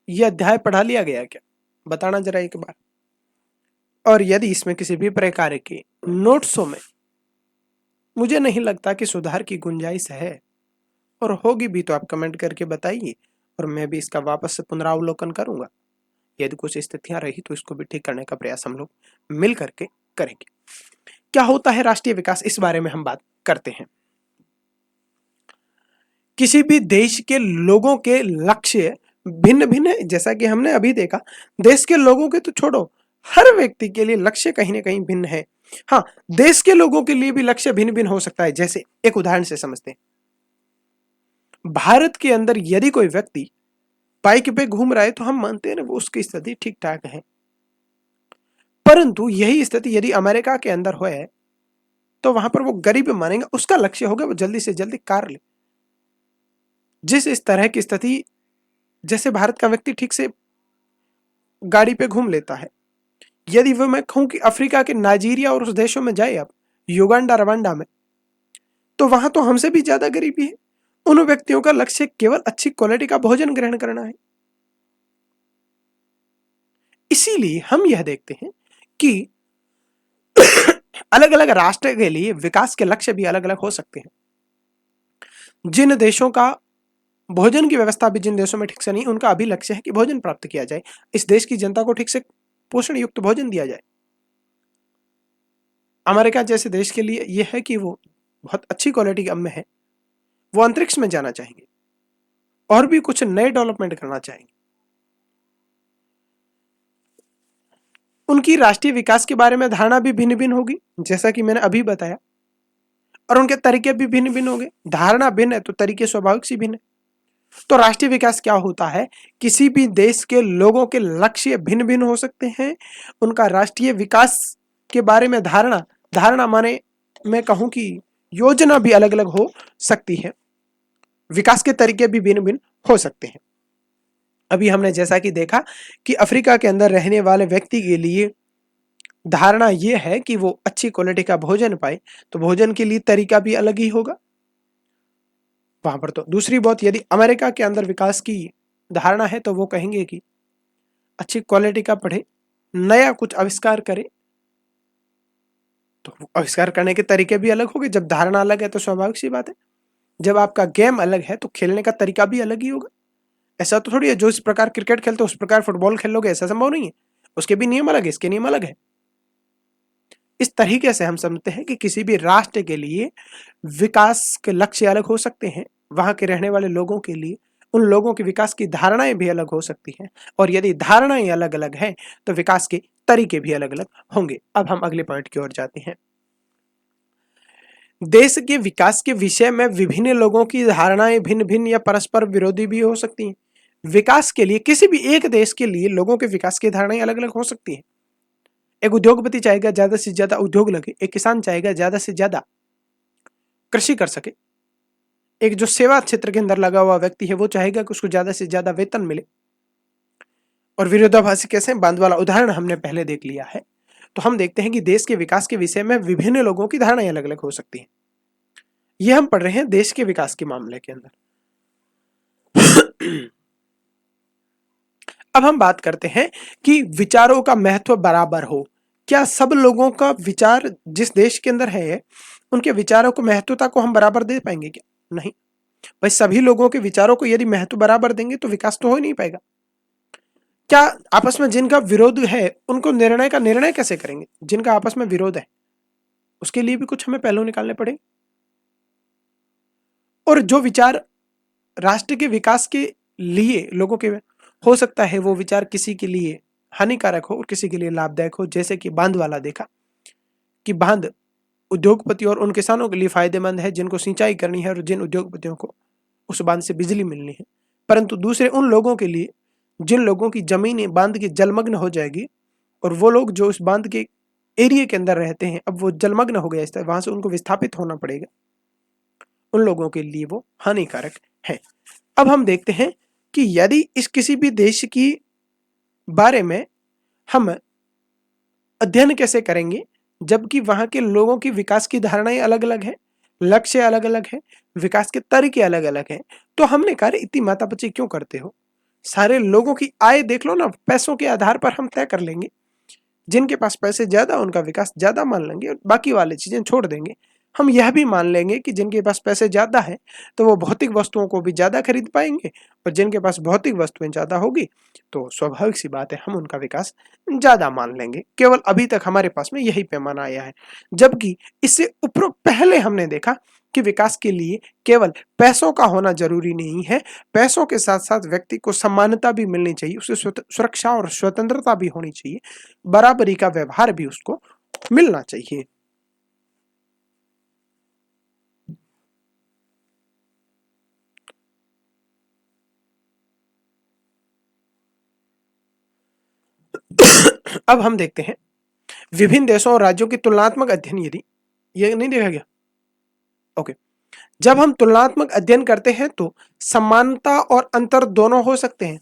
Speaker 1: यह अध्याय पढ़ा लिया गया क्या? बताना जरा एक बार। और यदि इसमें किसी भी प्रकार के नोट्सों में मुझे नहीं लगता कि सुधार की गुंजाइश है, और होगी भी तो आप कमेंट करके बताइए, और मैं भी इसका वापस से पुनरावलोकन करूंगा। यदि कुछ स्थितियां रही तो इसको भी ठीक करने का प्रयास हम लोग मिल करके करेंगे। क्या होता है राष्ट्रीय विकास, इस बारे में हम बात करते हैं। किसी भी देश के लोगों के लक्ष्य भिन्न भिन्न है। जैसा कि हमने अभी देखा, देश के लोगों के तो छोड़ो, हर व्यक्ति के लिए लक्ष्य कहीं ना कहीं भिन्न है। हाँ, देश के लोगों के लिए भी लक्ष्य भिन्न भिन्न हो सकता है। जैसे एक उदाहरण से समझते हैं, भारत के अंदर यदि कोई व्यक्ति बाइक पे घूम रहा है तो हम मानते हैं ना वो उसकी स्थिति ठीक ठाक है। परंतु यही स्थिति यदि अमेरिका के अंदर हो तो वहां पर वो गरीब मानेंगे, उसका लक्ष्य होगा वो जल्दी से जल्दी कार ले। जिस इस तरह की स्थिति, जैसे भारत का व्यक्ति ठीक से गाड़ी पे घूम लेता है, यदि वो मैं कहूं कि अफ्रीका के नाइजीरिया और उस देशों में जाए, आप युगांडा, रवांडा में, तो वहां तो हमसे भी ज्यादा गरीबी है। उन व्यक्तियों का लक्ष्य केवल अच्छी क्वालिटी का भोजन ग्रहण करना है। इसीलिए हम यह देखते हैं कि अलग अलग राष्ट्र के लिए विकास के लक्ष्य भी अलग अलग हो सकते हैं। जिन देशों का भोजन की व्यवस्था भी जिन देशों में ठीक से नहीं, उनका अभी लक्ष्य है कि भोजन प्राप्त किया जाए, इस देश की जनता को ठीक से पोषण युक्त भोजन दिया जाए। अमेरिका जैसे देश के लिए यह है कि वो बहुत अच्छी क्वालिटी में है, वो अंतरिक्ष में जाना चाहेंगे और भी कुछ नए डेवलपमेंट करना चाहेंगे। उनकी राष्ट्रीय विकास के बारे में धारणा भी भिन्न भिन्न होगी, जैसा कि मैंने अभी बताया, और उनके तरीके भी भिन्न भिन्न होंगे। धारणा भिन्न है तो तरीके स्वाभाविक सी भिन्न है। तो राष्ट्रीय विकास क्या होता है? किसी भी देश के लोगों के लक्ष्य भिन्न भिन्न हो सकते हैं, उनका राष्ट्रीय विकास के बारे में धारणा, धारणा माने मैं कहूं कि योजना भी अलग अलग हो सकती है, विकास के तरीके भी भिन्न भिन्न हो सकते हैं। अभी हमने जैसा कि देखा कि अफ्रीका के अंदर रहने वाले व्यक्ति के लिए धारणा यह है कि वो अच्छी क्वालिटी का भोजन पाए, तो भोजन के लिए तरीका भी अलग ही होगा वहां पर। तो दूसरी बात, यदि अमेरिका के अंदर विकास की धारणा है तो वो कहेंगे कि अच्छी क्वालिटी का पढ़े, नया कुछ आविष्कार करे, तो आविष्कार करने के तरीके भी अलग होंगे। जब धारणा अलग है तो स्वाभाविक सी बात है, जब आपका गेम अलग है तो खेलने का तरीका भी अलग ही होगा। ऐसा तो थोड़ी है जो इस प्रकार क्रिकेट खेलते हो उस प्रकार फुटबॉल खेलोगे, ऐसा संभव नहीं है। उसके भी नियम अलग है, इसके नियम अलग है। इस तरीके से हम समझते हैं कि किसी भी राष्ट्र के लिए विकास के लक्ष्य अलग हो सकते हैं, वहां के रहने वाले लोगों के लिए उन लोगों के विकास की धारणाएं भी अलग हो सकती हैं, और यदि धारणाएं अलग अलग हैं तो विकास के तरीके भी अलग अलग होंगे। अब हम अगले पॉइंट की ओर जाते हैं। देश के विकास के विषय में विभिन्न लोगों की धारणाएं भिन्न भिन्न या परस्पर विरोधी भी हो सकती हैं। विकास के लिए किसी भी एक देश के लिए लोगों के विकास की धारणाएं अलग अलग हो सकती हैं। एक उद्योगपति चाहेगा ज्यादा से ज्यादा उद्योग लगे, एक किसान चाहेगा ज्यादा से ज्यादा कृषि कर सके, एक जो सेवा क्षेत्र के अंदर लगा हुआ व्यक्ति है वो चाहेगा कि उसको ज्यादा से ज्यादा वेतन मिले। और विरोधाभासी कैसे, बांध वाला उदाहरण हमने पहले देख लिया है। तो हम देखते हैं कि देश के विकास के विषय में विभिन्न लोगों की धारणाएं अलग अलग हो सकती हैं। यह हम पढ़ रहे हैं देश के विकास के मामले के अंदर। अब हम बात करते हैं कि विचारों का महत्व बराबर हो। क्या सब लोगों का विचार जिस देश के अंदर है उनके विचारों को महत्वता को हम बराबर दे पाएंगे क्या? नहीं भाई, सभी लोगों के विचारों को यदि महत्व बराबर देंगे तो विकास तो हो ही नहीं पाएगा। क्या आपस में जिनका विरोध है उनको निर्णय का निर्णय कैसे करेंगे? जिनका आपस में विरोध है उसके लिए भी कुछ हमें पहलू निकालने पड़ेंगे। और जो विचार राष्ट्र के विकास के लिए लोगों के हो सकता है वो विचार किसी के लिए हानिकारक हो और किसी के लिए लाभदायक हो। जैसे कि बांध वाला देखा कि बांध उद्योगपति और उन किसानों के लिए फायदेमंद है जिनको सिंचाई करनी है और जिन उद्योगपतियों को उस बांध से बिजली मिलनी है, परंतु दूसरे उन लोगों के लिए जिन लोगों की जमीनें बांध की जलमग्न हो जाएगी और वो लोग जो उस बांध के एरिया के अंदर रहते हैं अब वो जलमग्न हो गया, इस तरह वहां से उनको विस्थापित होना पड़ेगा, उन लोगों के लिए वो हानिकारक है। अब हम देखते हैं कि यदि इस किसी भी देश की बारे में हम अध्ययन कैसे करेंगे जबकि वहां के लोगों की विकास की धारणाएं अलग अलग है, लक्ष्य अलग अलग है, विकास के तरीके अलग अलग हैं। तो हमने कहा इतनी मातापची क्यों करते हो? सारे लोगों की आय देख लो ना, पैसों के आधार पर हम तय कर लेंगे। जिनके पास पैसे ज्यादा उनका विकास ज्यादा मान लेंगे और बाकी वाली चीजें छोड़ देंगे। हम यह भी मान लेंगे कि जिनके पास पैसे ज्यादा है तो वो भौतिक वस्तुओं को भी ज्यादा खरीद पाएंगे और जिनके पास भौतिक वस्तुएं ज्यादा होगी तो स्वाभाविक सी बात है हम उनका विकास ज्यादा मान लेंगे। केवल अभी तक हमारे पास में यही पैमाना आया है, जबकि इससे उपरोक्त पहले हमने देखा कि विकास के लिए केवल पैसों का होना जरूरी नहीं है, पैसों के साथ साथ व्यक्ति को सम्मानता भी मिलनी चाहिए, उसे सुरक्षा और स्वतंत्रता भी होनी चाहिए, बराबरी का व्यवहार भी उसको मिलना चाहिए। अब हम देखते हैं विभिन्न देशों और राज्यों की तुलनात्मक अध्ययन। यदि ये नहीं देखा गया, ओके। जब हम तुलनात्मक अध्ययन करते हैं तो समानता और अंतर दोनों हो सकते हैं।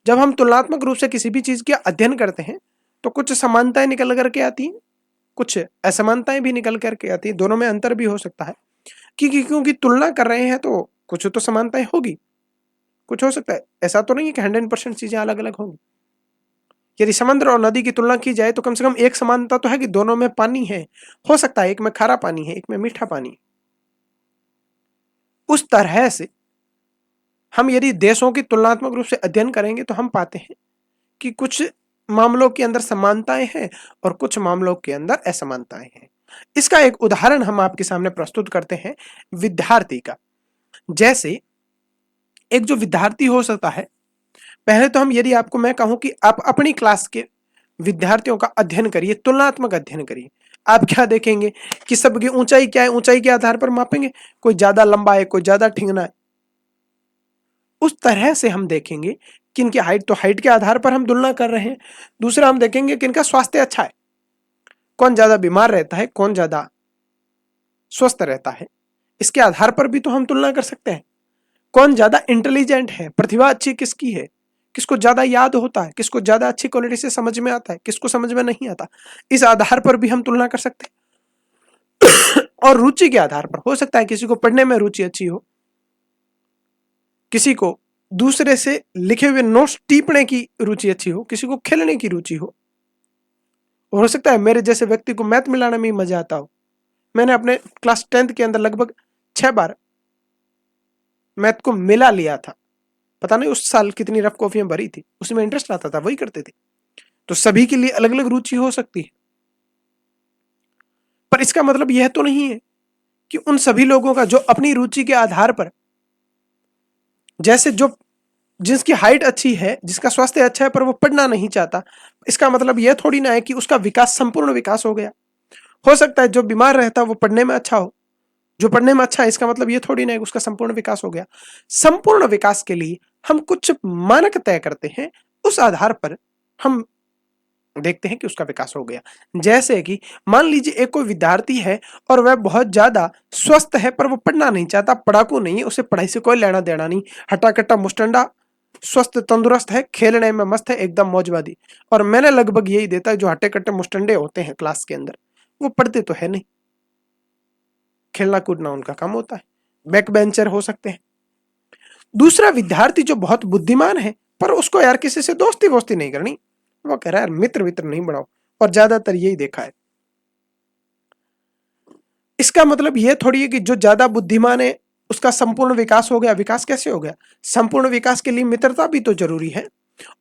Speaker 1: जब हम तुलनात्मक रूप से किसी भी चीज के अध्ययन करते हैं तो कुछ समानताएं निकल करके आती हैं, कुछ असमानताएं भी निकल करके आती हैं, दोनों में अंतर भी हो सकता है। क्योंकि तुलना कर रहे हैं तो कुछ तो समानताएं होगी, कुछ हो सकता है। ऐसा तो नहीं है कि 100% चीजें अलग अलग होंगी। यदि समुद्र और नदी की तुलना की जाए तो कम से कम एक समानता तो है कि दोनों में पानी है। हो सकता है एक में खारा पानी है, एक में मीठा पानी। उस तरह से हम यदि देशों की तुलनात्मक रूप से अध्ययन करेंगे तो हम पाते हैं कि कुछ मामलों के अंदर समानताएं हैं और कुछ मामलों के अंदर असमानताएं हैं। इसका एक उदाहरण हम आपके सामने प्रस्तुत करते हैं विद्यार्थी का। जैसे एक जो विद्यार्थी हो सकता है, पहले तो हम यदि आपको मैं कहूं कि आप अपनी क्लास के विद्यार्थियों का अध्ययन करिए, तुलनात्मक अध्ययन करिए, आप क्या देखेंगे कि सबकी ऊंचाई क्या है, ऊंचाई के आधार पर मापेंगे, कोई ज्यादा लंबा है, कोई ज्यादा ठिंगना है। उस तरह से हम देखेंगे कि इनकी हाइट, तो हाइट के आधार पर हम तुलना कर रहे हैं। दूसरा हम देखेंगे कि इनका स्वास्थ्य अच्छा है, कौन ज्यादा बीमार रहता है, कौन ज्यादा स्वस्थ रहता है, इसके आधार पर भी तो हम तुलना कर सकते हैं। कौन ज्यादा इंटेलिजेंट है, प्रतिभा अच्छी किसकी है, किसको ज्यादा याद होता है, किसको ज्यादा अच्छी क्वालिटी से समझ में आता है, किसको समझ में नहीं आता, इस आधार पर भी हम तुलना कर सकते हैं। और रुचि के आधार पर हो सकता है किसी को पढ़ने में रुचि अच्छी हो, किसी को दूसरे से लिखे हुए नोट्स टीपने की रुचि अच्छी हो, किसी को खेलने की रुचि हो सकता है मेरे जैसे व्यक्ति को मैथ मिलाने में ही मजा आता हो। मैंने अपने क्लास 10th के अंदर लगभग 6 बार मैथ को मिला लिया था। पता नहीं उस साल कितनी रफ कॉपियां भरी थी, उसमें इंटरेस्ट आता था, वही करते थे। तो सभी के लिए अलग अलग रुचि हो सकती है। पर इसका मतलब यह तो नहीं है कि उन सभी लोगों का जो अपनी रुचि के आधार पर, जैसे जो जिसकी हाइट अच्छी है, जिसका स्वास्थ्य अच्छा है पर वो पढ़ना नहीं चाहता, इसका मतलब यह थोड़ी ना है कि उसका विकास संपूर्ण विकास हो गया। हो सकता है जो बीमार रहता है वो पढ़ने में अच्छा हो, जो पढ़ने में अच्छा है इसका मतलब ये थोड़ी ना है कि उसका संपूर्ण विकास हो गया। संपूर्ण विकास के लिए हम कुछ मानक तय करते हैं, उस आधार पर हम देखते हैं कि उसका विकास हो गया। जैसे कि मान लीजिए एक कोई विद्यार्थी है और वह बहुत ज्यादा स्वस्थ है पर वो पढ़ना नहीं चाहता, पढ़ाकू नहीं है, उसे पढ़ाई से कोई लेना देना नहीं, हट्टा कट्टा मुस्टंडा, स्वस्थ तंदुरुस्त है, खेलने में मस्त है, एकदम मौजवादी। और मैंने लगभग यही देता है, जो हट्टे कट्टे मुस्टंडे होते हैं क्लास के अंदर वो पढ़ते तो है नहीं, खेलना कूदना उनका काम होता है, बैक बेंचर हो सकते हैं। दूसरा विद्यार्थी जो बहुत बुद्धिमान है पर उसको यार किसी से दोस्ती वोस्ती नहीं करनी, वो कह रहा है यार मित्र वित्र नहीं बनाओ, और ज्यादातर यही देखा है। इसका मतलब यह थोड़ी है कि जो ज्यादा बुद्धिमान है उसका संपूर्ण विकास हो गया। विकास कैसे हो गया? संपूर्ण विकास के लिए मित्रता भी तो जरूरी है।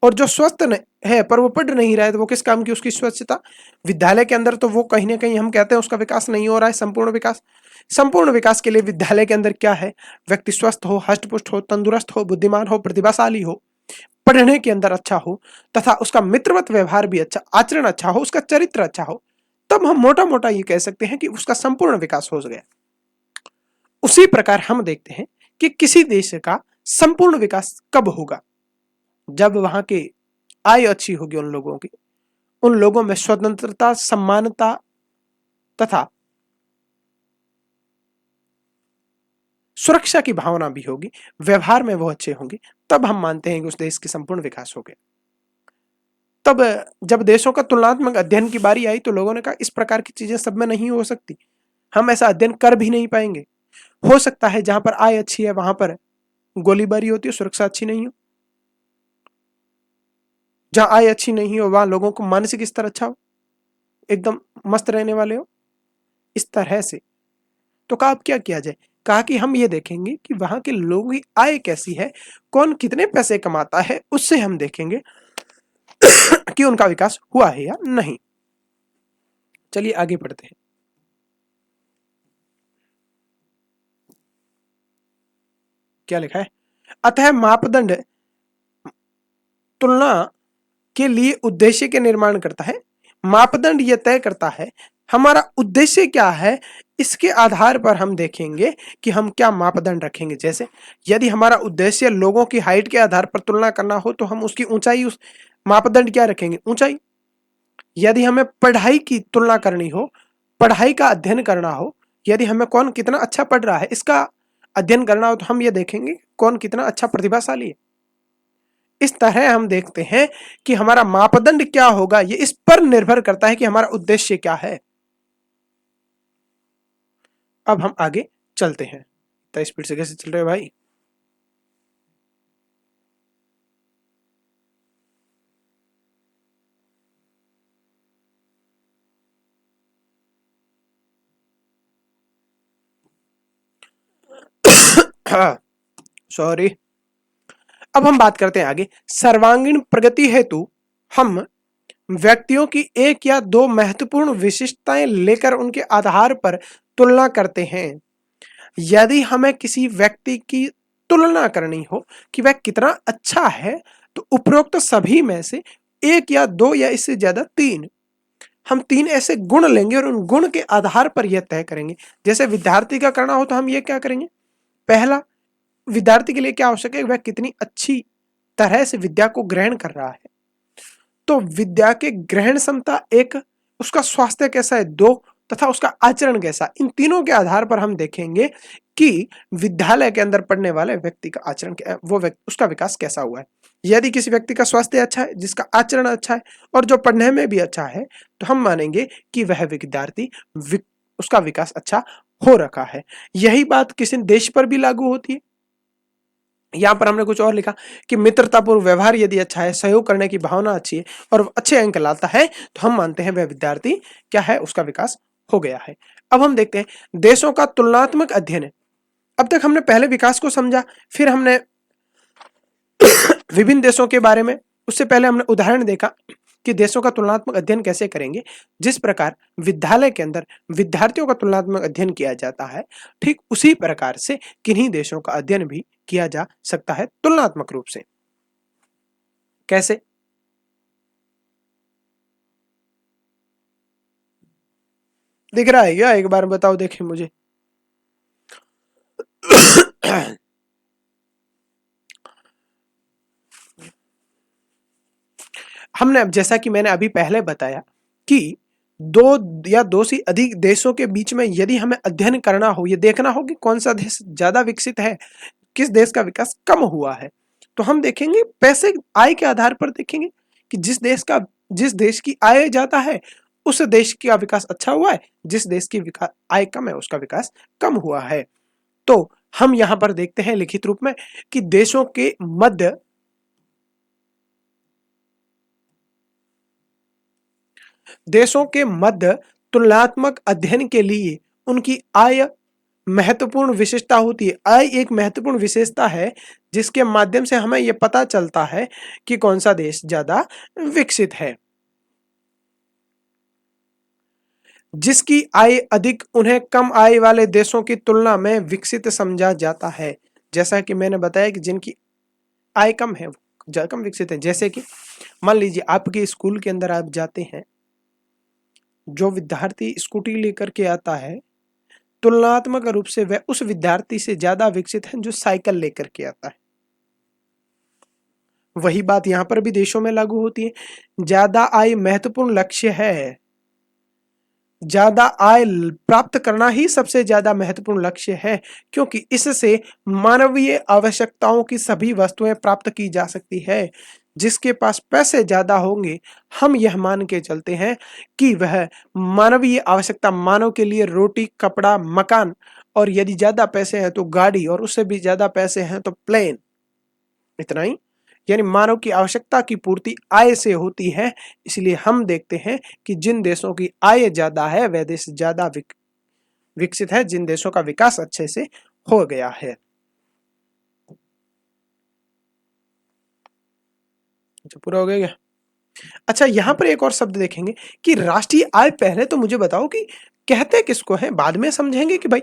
Speaker 1: और जो स्वस्थ है पर वो पढ़ नहीं रहा है तो वो किस काम की उसकी स्वच्छता? विद्यालय के अंदर तो वो कहीं ना कहीं हम कहते हैं उसका विकास नहीं हो रहा है, संपूर्ण विकास। संपूर्ण विकास के लिए विद्यालय के अंदर क्या है? व्यक्ति स्वस्थ हो, हष्टपुष्ट हो, तंदुरुस्त हो, बुद्धिमान हो, प्रतिभाशाली हो, पढ़ने के अंदर अच्छा हो, तथा उसका मित्रवत व्यवहार भी अच्छा, आचरण अच्छा हो, उसका चरित्र अच्छा हो, तब हम मोटा मोटा ये कह सकते हैं कि उसका संपूर्ण विकास हो गया। उसी प्रकार हम देखते हैं कि किसी देश का संपूर्ण विकास कब होगा? जब वहां की आय अच्छी होगी उन लोगों की, उन लोगों में स्वतंत्रता, सम्मानता तथा सुरक्षा की भावना भी होगी, व्यवहार में वो अच्छे होंगे, तब हम मानते हैं कि उस देश की संपूर्ण विकास हो गया। तब जब देशों का तुलनात्मक अध्ययन की बारी आई तो लोगों ने कहा इस प्रकार की चीजें सब में नहीं हो सकती, हम ऐसा अध्ययन कर भी नहीं पाएंगे। हो सकता है जहां पर आय अच्छी है वहां पर गोलीबारी होती हो, सुरक्षा अच्छी नहीं हो, जहां आय अच्छी नहीं हो वहां लोगों को मानसिक स्तर अच्छा हो, एकदम मस्त रहने वाले हो, इस तरह से। तो कहा अब क्या किया जाए? कहा कि हम ये देखेंगे कि वहां के लोगों की आय कैसी है, कौन कितने पैसे कमाता है, उससे हम देखेंगे कि उनका विकास हुआ है या नहीं। चलिए आगे बढ़ते हैं। क्या लिखा है? अतः मापदंड तुलना के लिए उद्देश्य के निर्माण करता है। मापदंड यह तय करता है हमारा उद्देश्य क्या है, इसके आधार पर हम देखेंगे कि हम क्या मापदंड रखेंगे। जैसे यदि हमारा उद्देश्य लोगों की हाइट के आधार पर तुलना करना हो तो हम उसकी ऊंचाई, उस मापदंड क्या रखेंगे? ऊंचाई। यदि हमें पढ़ाई की तुलना करनी हो, पढ़ाई का अध्ययन करना हो, यदि हमें कौन कितना अच्छा पढ़ रहा है इसका अध्ययन करना हो तो हम ये देखेंगे कौन कितना अच्छा प्रतिभाशाली है। इस तरह हम देखते हैं कि हमारा मापदंड क्या होगा, ये इस पर निर्भर करता है कि हमारा उद्देश्य क्या है। अब हम आगे चलते हैं। इतना स्पीड से कैसे चल रहे हो भाई? सॉरी। अब हम बात करते हैं आगे। सर्वांगीण प्रगति हेतु हम व्यक्तियों की एक या दो महत्वपूर्ण विशिष्टताएं लेकर उनके आधार पर तुलना करते हैं। यदि हमें किसी व्यक्ति की तुलना करनी हो कि वह कितना अच्छा है तो उपरोक्त सभी में से एक या दो या इससे ज्यादा तीन, हम तीन ऐसे गुण लेंगे और उन गुण के आधार पर यह तय करेंगे। जैसे विद्यार्थी का करना हो तो हम ये क्या करेंगे? पहला, विद्यार्थी के लिए क्या आवश्यक है? वह कितनी अच्छी तरह से विद्या को ग्रहण कर रहा है, तो विद्या के ग्रहण क्षमता एक, उसका स्वास्थ्य कैसा है दो, तथा उसका आचरण कैसा, इन तीनों के आधार पर हम देखेंगे कि विद्यालय के अंदर पढ़ने वाले व्यक्ति का आचरण क्या है, वो व्यक्ति उसका विकास कैसा हुआ है। यदि किसी व्यक्ति का स्वास्थ्य अच्छा है, जिसका आचरण अच्छा है और जो पढ़ने में भी अच्छा है, तो हम मानेंगे कि वह विद्यार्थी उसका विकास अच्छा हो रखा है। यही बात किसी देश पर भी लागू होती है। यहां पर हमने कुछ और लिखा कि मित्रतापूर्ण व्यवहार यदि अच्छा है, सहयोग करने की भावना अच्छी है और अच्छे अंक लाता है तो हम मानते हैं वह विद्यार्थी क्या है, उसका विकास हो गया है। अब हम देखते हैं देशों का तुलनात्मक अध्ययन है। अब तक हमने पहले विकास को समझा, फिर हमने विभिन्न देशों के बारे में, उससे पहले हमने उदाहरण देखा कि देशों का तुलनात्मक अध्ययन कैसे करेंगे। जिस प्रकार विद्यालय के अंदर विद्यार्थियों का तुलनात्मक अध्ययन किया जाता है, ठीक उसी प्रकार से किन्हीं देशों का अध्ययन भी किया जा सकता है तुलनात्मक रूप से। कैसे? दिख रहा है क्या? एक बार बताओ देखें मुझे। हमने अब, जैसा कि मैंने अभी पहले बताया कि दो या दो से अधिक देशों के बीच में यदि हमें अध्ययन करना हो, ये देखना हो कि कौन सा देश ज्यादा विकसित है, किस देश का विकास कम हुआ है, तो हम देखेंगे पैसे आय के आधार पर देखेंगे कि जिस देश की आय ज्यादा है उस देश का विकास अच्छा हुआ है, जिस देश की विकास आय कम है उसका विकास कम हुआ है। तो हम यहां पर देखते हैं लिखित रूप में कि देशों के मध्य तुलनात्मक अध्ययन के लिए उनकी आय महत्वपूर्ण विशेषता होती है। आय एक महत्वपूर्ण विशेषता है जिसके माध्यम से हमें यह पता चलता है कि कौन सा देश ज्यादा विकसित है। जिसकी आय अधिक उन्हें कम आय वाले देशों की तुलना में विकसित समझा जाता है। जैसा कि मैंने बताया कि जिनकी आय कम है वो कम विकसित है। जैसे कि मान लीजिए आपके स्कूल के अंदर आप जाते हैं, जो विद्यार्थी स्कूटी लेकर के आता है तुलनात्मक रूप से वह उस विद्यार्थी से ज्यादा विकसित है जो साइकिल लेकर के आता है। वही बात यहां पर भी देशों में लागू होती है। ज्यादा आय महत्वपूर्ण लक्ष्य है, ज्यादा आय प्राप्त करना ही सबसे ज्यादा महत्वपूर्ण लक्ष्य है, क्योंकि इससे मानवीय आवश्यकताओं की सभी वस्तुएं प्राप्त की जा सकती है। जिसके पास पैसे ज्यादा होंगे, हम यह मान के चलते हैं कि वह मानवीय आवश्यकता, मानव के लिए रोटी, कपड़ा, मकान, और यदि ज्यादा पैसे हैं तो गाड़ी, और उससे भी ज्यादा पैसे हैं तो प्लेन, इतना ही। यानी मानव की आवश्यकता की पूर्ति आय से होती है। इसलिए हम देखते हैं कि जिन देशों की आय ज्यादा है वह देश ज्यादा विकसित है, जिन देशों का विकास अच्छे से हो गया है। अच्छा, पूरा हो गया क्या? अच्छा, यहां पर एक और शब्द देखेंगे कि राष्ट्रीय आय। पहले तो मुझे बताओ कि कहते किसको है, बाद में समझेंगे कि भाई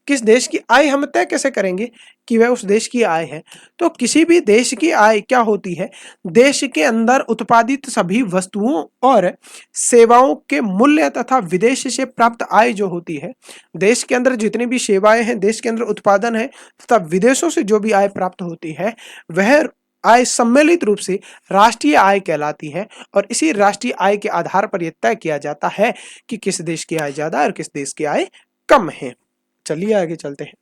Speaker 1: किस देश की आय हम तय कैसे करेंगे कि वह उस देश की आय है। तो किसी भी देश की आय क्या होती है? देश के अंदर उत्पादित सभी वस्तुओं और सेवाओं के मूल्य तथा विदेश से प्राप्त आय जो होती है। देश के अंदर जितनी भी सेवाएं हैं, देश के अंदर उत्पादन है तथा विदेशों से जो भी आय प्राप्त होती है, वह आय सम्मिलित रूप से राष्ट्रीय आय कहलाती है। और इसी राष्ट्रीय आय के आधार पर यह तय किया जाता है कि किस देश की आय ज्यादा और किस देश की आय कम है। चलिए आगे चलते हैं।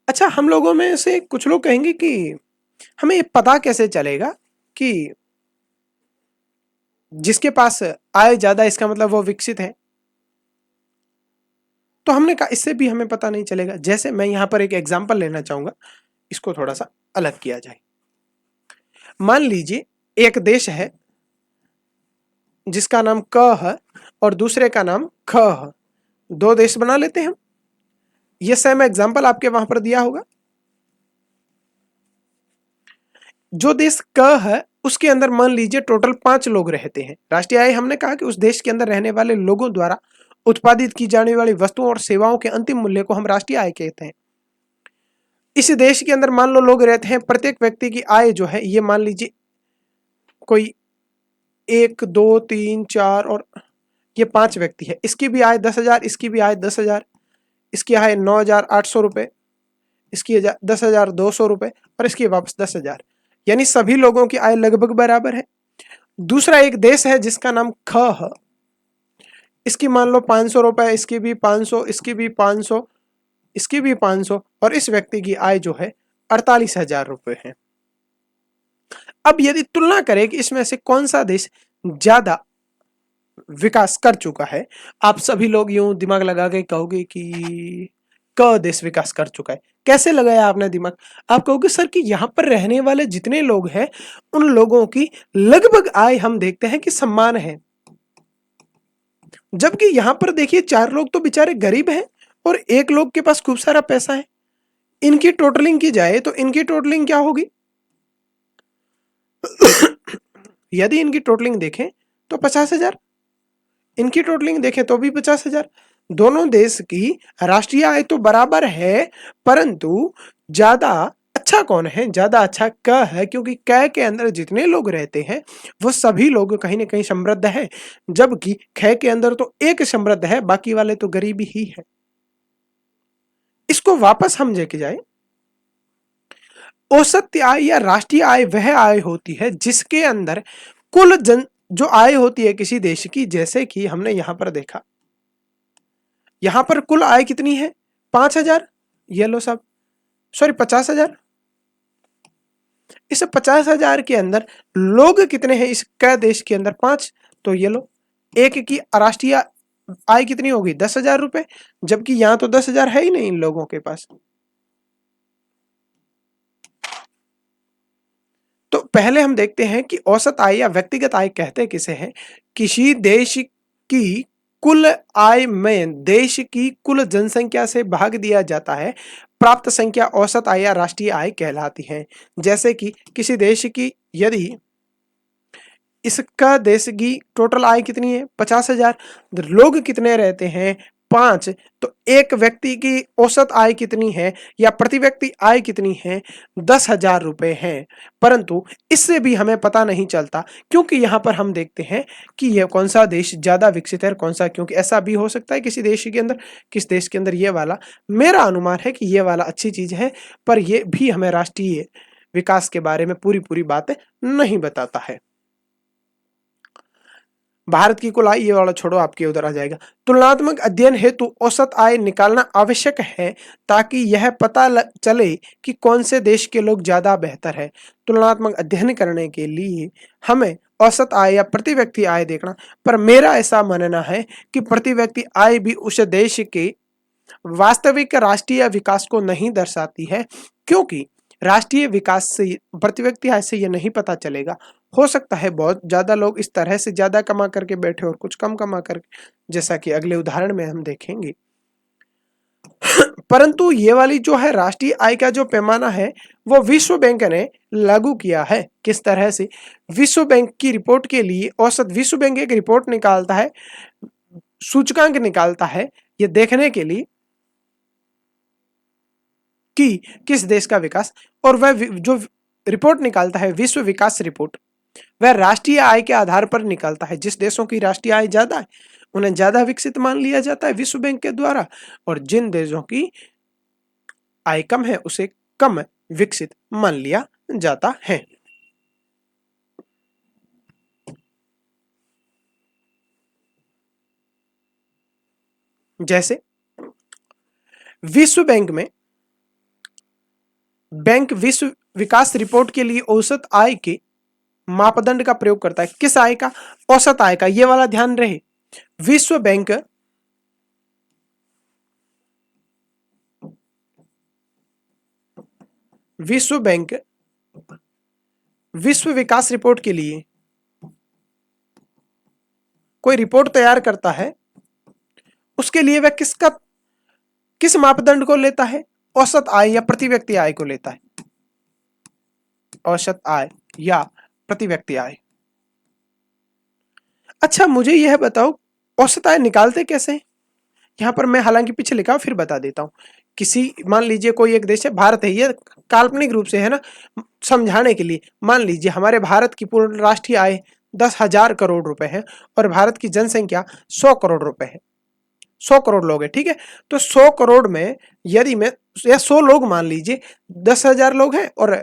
Speaker 1: अच्छा, हम लोगों में से कुछ लोग कहेंगे कि हमें ये पता कैसे चलेगा कि जिसके पास आय ज्यादा इसका मतलब वो विकसित है। तो हमने कहा इससे भी हमें पता नहीं चलेगा। जैसे मैं यहां पर एक एग्जांपल लेना चाहूंगा, इसको थोड़ा सा अलग किया जाए। मान लीजिए एक देश है जिसका नाम क है और दूसरे का नाम ख है। दो देश बना लेते हैं हम। ये सेम एग्जांपल आपके वहां पर दिया होगा। जो देश क है उसके अंदर मान लीजिए टोटल 5 लोग रहते हैं। राष्ट्रीय आय हमने कहा कि उस देश के अंदर रहने वाले लोगों द्वारा उत्पादित की जाने वाली वस्तुओं और सेवाओं के अंतिम मूल्य को हम राष्ट्रीय आय कहते हैं। इस देश के अंदर मान लो लोग रहते हैं, प्रत्येक व्यक्ति की आय जो है ये मान लीजिए कोई 1 2 3 4 और ये 5 व्यक्ति है। इसकी भी आय 10,000, इसकी भी आय 10,000, इसकी आय 9,800 रुपए, इसकी 10,200 रुपए और इसकी वापस 10,000। यानी सभी लोगों की आय लगभग बराबर है। दूसरा एक देश है जिसका नाम ख है। इसकी मान लो 500 रुपए, इसकी भी 500, इसकी भी 500, इसकी भी 500 और इस व्यक्ति की आय जो है 48,000 रुपए है। अब यदि तुलना करें कि इसमें से कौन सा देश ज्यादा विकास कर चुका है, आप सभी लोग यूं दिमाग लगा के कहोगे कि क देश विकास कर चुका है। कैसे लगाया आपने दिमाग? आप कहोगे सर कि यहां पर रहने वाले जितने लोग हैं उन लोगों की लगभग आय हम देखते हैं कि समान है। जबकि यहां पर देखिए 4 लोग तो बेचारे गरीब हैं और एक लोग के पास खूब सारा पैसा है। इनकी टोटलिंग की जाए तो इनकी टोटलिंग क्या होगी? यदि इनकी टोटलिंग देखें तो 50,000, इनकी टोटलिंग देखें तो भी 50,000। दोनों देश की राष्ट्रीय आय तो बराबर है, परंतु ज्यादा अच्छा कौन है? ज्यादा अच्छा क है, क्योंकि क के अंदर जितने लोग रहते हैं वो सभी लोग कहीं ना कहीं समृद्ध है, जबकि ख के अंदर तो एक समृद्ध है, बाकी वाले तो गरीबी ही है। इसको वापस हम लेके जाए, औसत आय या राष्ट्रीय आय वह आय होती है जिसके अंदर कुल जन जो आय होती है किसी देश की, जैसे कि हमने यहां पर देखा, यहां पर कुल आय कितनी है? 5,000। ये लो सब, सॉरी 50,000। इस 50,000 के अंदर लोग कितने हैं इस क देश के अंदर? 5। तो ये लो, एक की राष्ट्रीय आय कितनी होगी? 10,000 रुपए, जबकि यहां तो 10,000 है ही नहीं इन लोगों के पास। तो पहले हम देखते हैं कि औसत आय या व्यक्तिगत आय कहते किसे हैं? किसी देश की कुल आय में देश की कुल जनसंख्या से भाग दिया जाता है, प्राप्त संख्या औसत आय या राष्ट्रीय आय कहलाती है। जैसे कि किसी देश की यदि इसका देश की टोटल आय कितनी है? 50,000। लोग कितने रहते हैं? 5। तो एक व्यक्ति की औसत आय कितनी है या प्रति व्यक्ति आय कितनी है? 10,000 रुपए है। परंतु इससे भी हमें पता नहीं चलता, क्योंकि यहां पर हम देखते हैं कि यह कौन सा देश ज्यादा विकसित है और कौन सा, क्योंकि ऐसा भी हो सकता है किसी देश के अंदर, किस देश के अंदर ये वाला, मेरा अनुमान है कि ये वाला अच्छी चीज है, पर यह भी हमें राष्ट्रीय विकास के बारे में पूरी पूरी बातें नहीं बताता है। भारत की कुल आय, ये वाला छोड़ो, आपके उधर आ जाएगा। तुलनात्मक अध्ययन हेतु औसत आय निकालना आवश्यक है ताकि यह पता चले कि कौन से देश के लोग ज्यादा बेहतर है। तुलनात्मक अध्ययन करने के लिए हमें औसत आय या प्रति व्यक्ति आय देखना, पर मेरा ऐसा मानना है कि प्रति व्यक्ति आय भी उस देश के वास्तविक राष्ट्रीय विकास को नहीं दर्शाती है, क्योंकि राष्ट्रीय विकास से प्रति व्यक्ति आय से यह नहीं पता चलेगा। हो सकता है बहुत ज्यादा लोग इस तरह से ज्यादा कमा करके बैठे और कुछ कम कमा करके, जैसा कि अगले उदाहरण में हम देखेंगे। परंतु ये वाली जो है राष्ट्रीय आय का जो पैमाना है वो विश्व बैंक ने लागू किया है। किस तरह से? विश्व बैंक की रिपोर्ट के लिए औसत, विश्व बैंक एक रिपोर्ट निकालता है, सूचकांक निकालता है, ये देखने के लिए कि किस देश का विकास, और वह जो रिपोर्ट निकालता है विश्व विकास रिपोर्ट, वह राष्ट्रीय आय के आधार पर निकालता है। जिस देशों की राष्ट्रीय आय ज्यादा है उन्हें ज्यादा विकसित मान लिया जाता है विश्व बैंक के द्वारा, और जिन देशों की आय कम है उसे कम विकसित मान लिया जाता है। जैसे विश्व बैंक में बैंक विश्व विकास रिपोर्ट के लिए औसत आय के मापदंड का प्रयोग करता है। किस आय का? औसत आय का। ये वाला ध्यान रहे, विश्व बैंक विश्व बैंक विश्व विकास रिपोर्ट के लिए कोई रिपोर्ट तैयार करता है, उसके लिए वह किस मापदंड को लेता है? औसत आय या प्रति व्यक्ति आय को लेता है। औसत आय या प्रति व्यक्ति आय। अच्छा मुझे यह बताओ, औसत आय निकालते कैसे हैं? यहां पर मैं हालांकि पीछे लिखा फिर बता देता हूं। किसी, मान लीजिए कोई एक देश है, भारत है, ये काल्पनिक रूप से है ना, समझाने के लिए मान लीजिए हमारे भारत की पूर्ण राष्ट्रीय आय 10,000 करोड़ रुपए है और भारत की जनसंख्या 100 करोड़ रुपए है, 100 करोड़ लोग हैं, ठीक है। तो 100 करोड़ में यदि मैं, या 100 लोग मान लीजिए, 10,000 लोग हैं और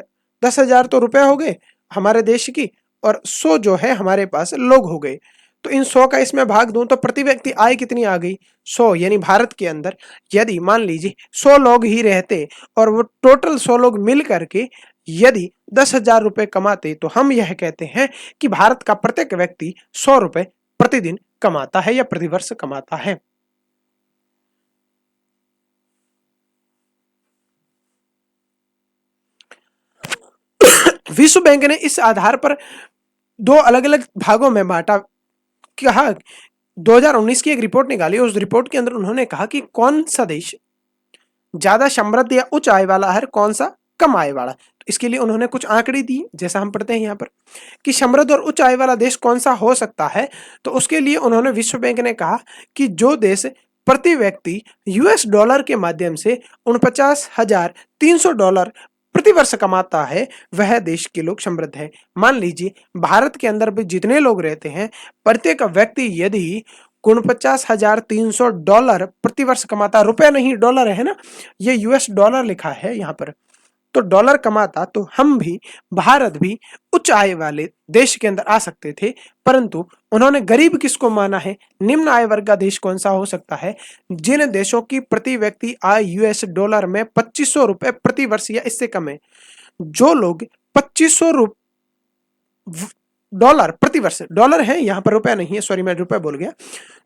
Speaker 1: 10,000 तो रुपए हो गए हमारे देश की, और 100 जो है हमारे पास लोग हो गए। तो इन 100 का इसमें भाग दूं तो प्रति व्यक्ति आय कितनी आ गई? 100। यानी भारत के अंदर यदि मान लीजिए 100 लोग ही रहते और वो टोटल 100 लोग मिल करके यदि 10,000 रुपए कमाते, तो हम यह कहते हैं कि भारत का प्रत्येक व्यक्ति 100 रुपए प्रतिदिन कमाता है या प्रतिवर्ष कमाता है। विश्व बैंक ने इस आधार पर दो अलग अलग भागों में बांटा, कहा 2019 की एक रिपोर्ट निकाली, उस रिपोर्ट के अंदर उन्होंने कहा कि कौन सा देश ज्यादा समृद्ध या उच्च आय वाला है, कौन सा कम आय वाला। तो इसके लिए उन्होंने कुछ आंकड़े दिए, जैसा हम पढ़ते हैं यहाँ पर कि समृद्ध और उच्च आय वाला देश कौन सा हो सकता है। तो उसके लिए उन्होंने, विश्व बैंक ने कहा कि जो देश प्रति व्यक्ति यूएस डॉलर के माध्यम से $49,300 प्रति वर्ष कमाता है, वह देश के लोग समृद्ध है। मान लीजिए भारत के अंदर भी जितने लोग रहते हैं, प्रत्येक व्यक्ति यदि $49,300 प्रति वर्ष कमाता, रुपया नहीं डॉलर है ना, ये यूएस डॉलर लिखा है यहाँ पर, तो डॉलर कमाता, तो हम भी, भारत भी उच्च आय वाले देश के अंदर आ सकते थे। परंतु उन्होंने गरीब किसको माना है, निम्न आय वर्ग का देश कौन सा हो सकता है, जिन देशों की प्रति व्यक्ति आय यूएस डॉलर में $2500 प्रति वर्ष या इससे कम है। जो लोग $2500 प्रति वर्ष, डॉलर है यहाँ पर, रुपया नहीं है, सॉरी मैं रुपया बोल गया,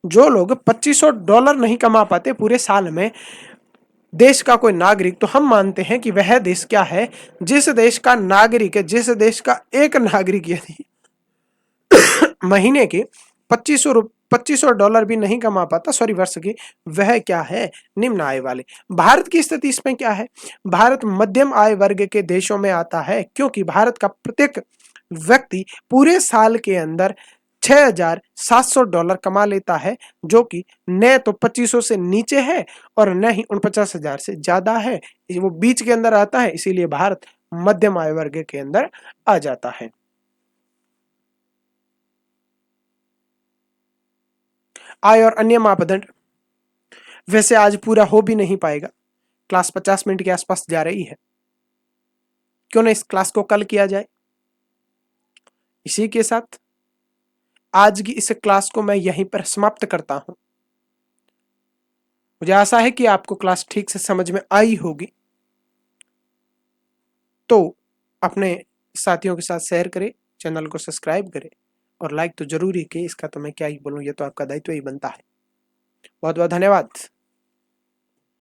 Speaker 1: जो लोग $2500 नहीं कमा पाते पूरे साल में, देश का कोई नागरिक, तो हम मानते हैं कि वह देश क्या है, जिस देश का नागरिक है, जिस देश का एक नागरिक यदि महीने के $2500 भी नहीं कमा पाता, सॉरी वर्ष के, वह क्या है, निम्न आय वाले। भारत की स्थिति इसमें क्या है, भारत मध्यम आय वर्ग के देशों में आता है, क्योंकि भारत का प्रत्येक व्यक्ति पूरे साल के अंदर $6,700 कमा लेता है, जो कि न तो 2500 से नीचे है और न ही 49,000 से ज्यादा है, वो बीच के अंदर आता है, इसीलिए भारत मध्यम आय वर्ग के अंदर आ जाता है। आय और अन्य मापदंड, वैसे आज पूरा हो भी नहीं पाएगा, क्लास 50 मिनट के आसपास जा रही है, क्यों ना इस क्लास को कल किया जाए। इसी के साथ आज की इस क्लास को मैं यहीं पर समाप्त करता हूं। मुझे आशा है कि आपको क्लास ठीक से समझ में आई होगी, तो अपने साथियों के साथ शेयर करें, चैनल को सब्सक्राइब करें और लाइक तो जरूरी कि इसका तो मैं क्या ही बोलूं, ये तो आपका दायित्व ही बनता है। बहुत बहुत धन्यवाद।